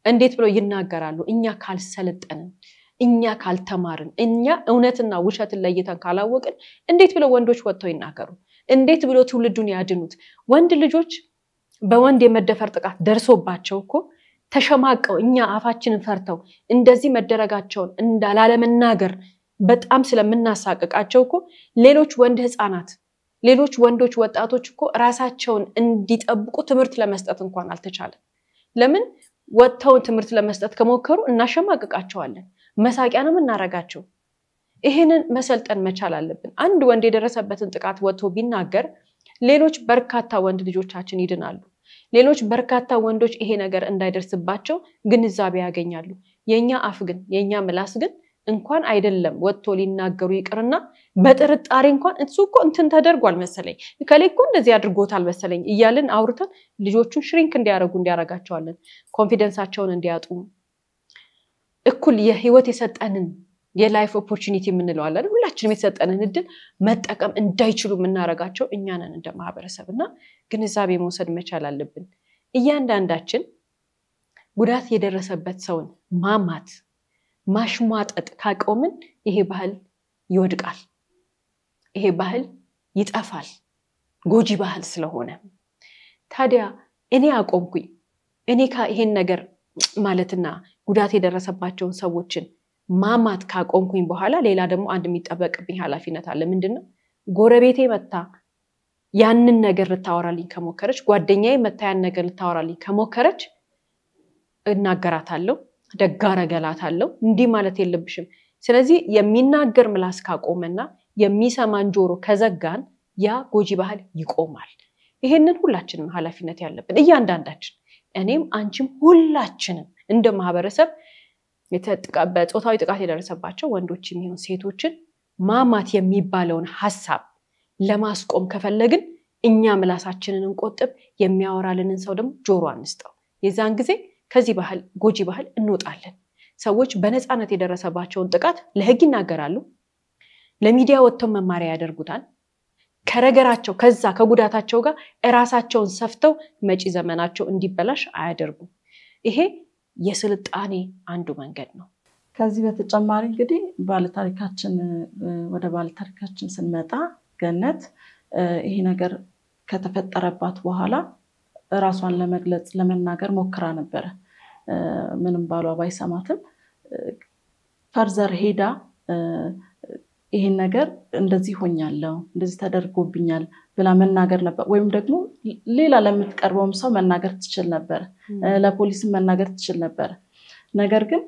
A: እንዴት ብለው ይናገራሉ? እኛ ካልሰለጠንን እኛ ካልተማርን እኛ እውነትና ውሸትን ለይተን ካላወቅን እንዴት ብለው ወንዶች ወጥተው ይናገሩ? እንዴት ብለው ትውልዱን ያድኑት? ወንድ ልጆች በወንድ የመደፈር ጥቃት ደርሶባቸው እኮ ተሸማቀው እኛ አፋችንን ፈርተው እንደዚህ መደረጋቸውን እንዳላለመናገር በጣም ስለምናሳቀቃቸው እኮ ሌሎች ወንድ ህፃናት ሌሎች ወንዶች ወጣቶች እኮ ራሳቸውን እንዲጠብቁ ትምህርት ለመስጠት እንኳን አልተቻለም። ለምን? ወጥተው ትምህርት ለመስጠት ከሞከሩ እናሸማቀቃቸዋለን፣ መሳቂያ ነው እናረጋቸው። ይሄንን መሰልጠን መቻል አለብን። አንድ ወንድ የደረሰበትን ጥቃት ወጥቶ ቢናገር ሌሎች በርካታ ወንድ ልጆቻችን ይድናሉ። ሌሎች በርካታ ወንዶች ይሄ ነገር እንዳይደርስባቸው ግንዛቤ ያገኛሉ። የኛ አፍ ግን የኛ ምላስ ግን እንኳን አይደለም ወጥቶ ሊናገሩ ይቅርና በጥርጣሬ እንኳን እሱ እኮ እንትን ተደርጓል መሰለኝ ከሌ እኮ እንደዚህ አድርጎታል መሰለኝ እያልን አውርተን ልጆቹን ሽሪንክ እንዲያረጋቸዋለን፣ ኮንፊደንሳቸውን እንዲያጡ እኩል የህይወት የሰጠንን የላይፍ ኦፖርቹኒቲ የምንለው አለ ሁላችንም የተሰጠንን እድል መጠቀም እንዳይችሉ የምናረጋቸው እኛ ነን እንደ ማህበረሰብና ግንዛቤ መውሰድ መቻል አለብን። እያንዳንዳችን ጉዳት የደረሰበት ሰውን ማማት ማሽሟጠጥ ካቆምን ይሄ ባህል ይወድቃል፣ ይሄ ባህል ይጠፋል፣ ጎጂ ባህል ስለሆነ። ታዲያ እኔ አቆምኩኝ እኔ ይሄን ነገር ማለትና ጉዳት የደረሰባቸውን ሰዎችን ማማት ካቆምኩኝ በኋላ ሌላ ደግሞ አንድ የሚጠበቅብኝ ኃላፊነት አለ። ምንድነው? ጎረቤቴ መታ ያንን ነገር ልታወራልኝ ከሞከረች፣ ጓደኛዬ መታ ያን ነገር ልታወራልኝ ከሞከረች እናገራታለሁ፣ ደጋረገላታለሁ። እንዲህ ማለት የለብሽም። ስለዚህ የሚናገር ምላስ ካቆመና የሚሰማን ጆሮ ከዘጋን ያ ጎጂ ባህል ይቆማል። ይሄንን ሁላችንም ኃላፊነት ያለብን እያንዳንዳችን፣ እኔም አንቺም ሁላችንም እንደ ማህበረሰብ በጾታዊ ጥቃት የደረሰባቸው ወንዶችም ይሁን ሴቶችን ማማት የሚባለውን ሐሳብ ለማስቆም ከፈለግን እኛ ምላሳችንን እንቆጥብ፣ የሚያወራልንን ሰው ደግሞ ጆሮ አንስጠው። የዛን ጊዜ ከዚህ ባህል ጎጂ ባህል እንወጣለን። ሰዎች በነፃነት የደረሰባቸውን ጥቃት ለህግ ይናገራሉ፣ ለሚዲያ ወጥተው መማሪያ ያደርጉታል። ከረገራቸው ከዛ ከጉዳታቸው ጋር ራሳቸውን ሰፍተው መጪ ዘመናቸው እንዲበላሽ አያደርጉም። ይሄ የስልጣኔ አንዱ መንገድ ነው።
C: ከዚህ በተጨማሪ እንግዲህ ወደ ባለታሪካችን ስንመጣ ገነት ይሄ ነገር ከተፈጠረባት በኋላ ራሷን ለመግለጽ ለመናገር ሞክራ ነበር። ምንም ባሏ ባይሰማትም ፈርዘር ሄዳ ይሄን ነገር እንደዚህ ሆኛለሁ እንደዚህ ተደርጎብኛል ብላ መናገር ነበር። ወይም ደግሞ ሌላ ለምትቀርበውም ሰው መናገር ትችል ነበር፣ ለፖሊስ መናገር ትችል ነበር። ነገር ግን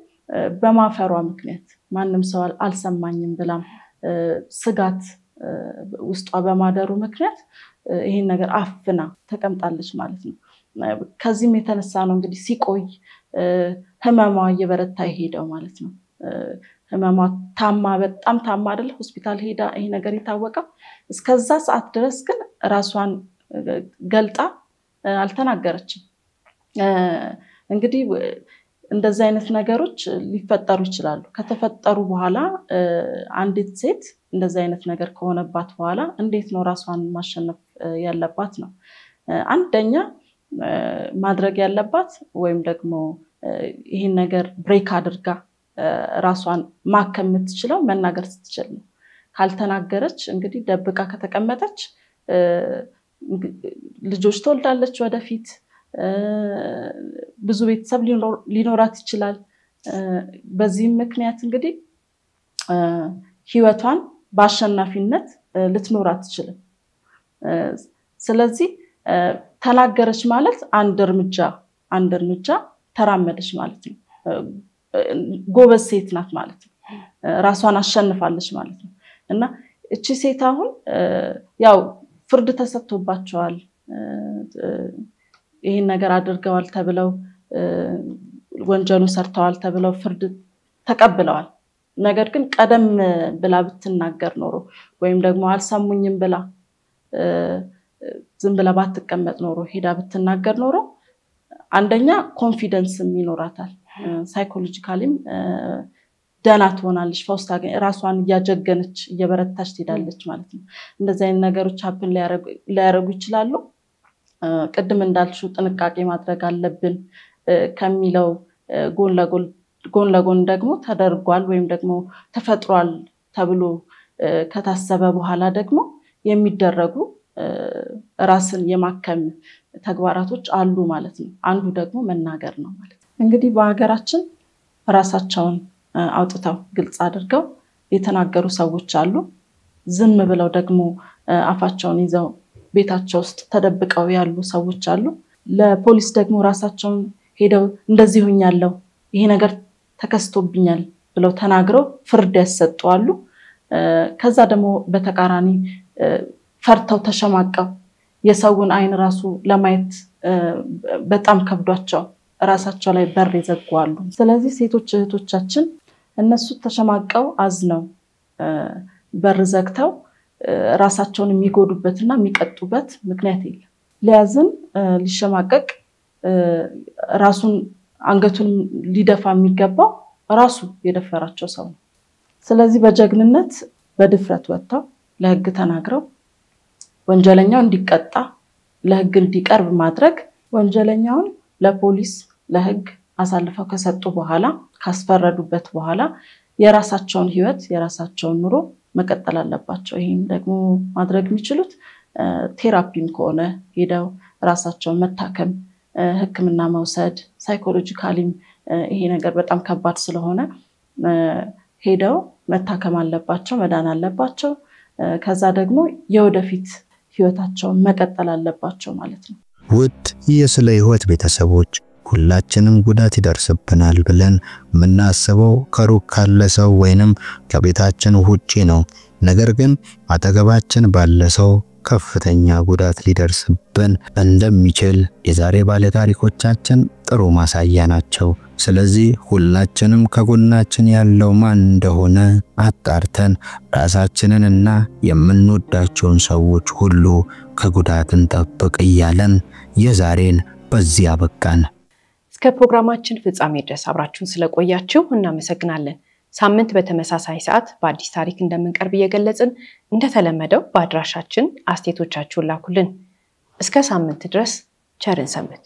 C: በማፈሯ ምክንያት ማንም ሰው አልሰማኝም ብላ ስጋት ውስጧ በማደሩ ምክንያት ይሄን ነገር አፍና ተቀምጣለች ማለት ነው። ከዚህም የተነሳ ነው እንግዲህ ሲቆይ ህመሟ እየበረታ ሄደው ማለት ነው። ህመሟ በጣም ታማ አይደል ሆስፒታል ሄዳ ይሄ ነገር ይታወቃል። እስከዛ ሰዓት ድረስ ግን ራሷን ገልጣ አልተናገረችም። እንግዲህ እንደዚህ አይነት ነገሮች ሊፈጠሩ ይችላሉ። ከተፈጠሩ በኋላ አንዲት ሴት እንደዚህ አይነት ነገር ከሆነባት በኋላ እንዴት ነው ራሷን ማሸነፍ ያለባት ነው? አንደኛ ማድረግ ያለባት ወይም ደግሞ ይሄን ነገር ብሬክ አድርጋ ራሷን ማከም የምትችለው መናገር ስትችል ነው። ካልተናገረች እንግዲህ ደብቃ ከተቀመጠች ልጆች ትወልዳለች ወደፊት ብዙ ቤተሰብ ሊኖራት ይችላል። በዚህም ምክንያት እንግዲህ ህይወቷን በአሸናፊነት ልትኖር አትችልም። ስለዚህ ተናገረች ማለት አንድ እርምጃ ተራመደች ማለት ነው። ጎበዝ ሴት ናት ማለት ነው። ራሷን አሸንፋለች ማለት ነው። እና እቺ ሴት አሁን ያው ፍርድ ተሰጥቶባቸዋል። ይሄን ነገር አድርገዋል ተብለው ወንጀሉን ሰርተዋል ተብለው ፍርድ ተቀብለዋል። ነገር ግን ቀደም ብላ ብትናገር ኖሮ ወይም ደግሞ አልሰሙኝም ብላ ዝም ብላ ባትቀመጥ ኖሮ ሄዳ ብትናገር ኖሮ አንደኛ ኮንፊደንስ ይኖራታል። ሳይኮሎጂካሊም ደህና ትሆናለች። ፈውስ ታገኝ ራሷን እያጀገነች እየበረታች ትሄዳለች ማለት ነው። እንደዚህ አይነት ነገሮች ሀፕን ሊያረጉ ይችላሉ። ቅድም እንዳልሽው ጥንቃቄ ማድረግ አለብን ከሚለው ጎን ለጎን ደግሞ ተደርጓል ወይም ደግሞ ተፈጥሯል ተብሎ ከታሰበ በኋላ ደግሞ የሚደረጉ ራስን የማከም ተግባራቶች አሉ ማለት ነው። አንዱ ደግሞ መናገር ነው ማለት ነው። እንግዲህ በአገራችን ራሳቸውን አውጥተው ግልጽ አድርገው የተናገሩ ሰዎች አሉ። ዝም ብለው ደግሞ አፋቸውን ይዘው ቤታቸው ውስጥ ተደብቀው ያሉ ሰዎች አሉ። ለፖሊስ ደግሞ ራሳቸውን ሄደው እንደዚህ ሆኛለሁ ይሄ ነገር ተከስቶብኛል ብለው ተናግረው ፍርድ ያሰጣሉ። ከዛ ደግሞ በተቃራኒ ፈርተው ተሸማቀው የሰውን አይን ራሱ ለማየት በጣም ከብዷቸው ራሳቸው ላይ በር ይዘጋሉ። ስለዚህ ሴቶች እህቶቻችን እነሱ ተሸማቀው አዝነው በር ዘግተው ራሳቸውን የሚጎዱበትና የሚቀጡበት ምክንያት የለም። ሊያዝን ሊሸማቀቅ ራሱን አንገቱን ሊደፋ የሚገባው ራሱ የደፈራቸው ሰው ነው። ስለዚህ በጀግንነት በድፍረት ወጥተው ለህግ ተናግረው ወንጀለኛው እንዲቀጣ ለህግ እንዲቀርብ ማድረግ ወንጀለኛውን ለፖሊስ ለህግ አሳልፈው ከሰጡ በኋላ ካስፈረዱበት በኋላ የራሳቸውን ህይወት የራሳቸውን ኑሮ መቀጠል አለባቸው። ይሄን ደግሞ ማድረግ የሚችሉት ቴራፒም ከሆነ ሄደው ራሳቸውን መታከም ህክምና መውሰድ ሳይኮሎጂካሊም ይሄ ነገር በጣም ከባድ ስለሆነ ሄደው መታከም አለባቸው መዳን አለባቸው። ከዛ ደግሞ የወደፊት ህይወታቸውን መቀጠል አለባቸው ማለት ነው።
B: ውድ የስለ ህይወት ቤተሰቦች ሁላችንም ጉዳት ይደርስብናል ብለን ምናስበው ከሩቅ ካለ ሰው ወይንም ከቤታችን ውጪ ነው። ነገር ግን አጠገባችን ባለ ሰው ከፍተኛ ጉዳት ሊደርስብን እንደሚችል የዛሬ ባለ ታሪኮቻችን ጥሩ ማሳያ ናቸው። ስለዚህ ሁላችንም ከጎናችን ያለው ማን እንደሆነ አጣርተን ራሳችንንና የምንወዳቸውን ሰዎች ሁሉ ከጉዳት እንጠብቅ እያለን የዛሬን በዚያ በቃን።
A: እስከ ፕሮግራማችን ፍጻሜ ድረስ አብራችሁን ስለቆያችሁ እናመሰግናለን። ሳምንት በተመሳሳይ ሰዓት በአዲስ ታሪክ እንደምንቀርብ እየገለጽን እንደተለመደው በአድራሻችን አስተያየቶቻችሁን ላኩልን። እስከ ሳምንት ድረስ ቸርን ሰንብት።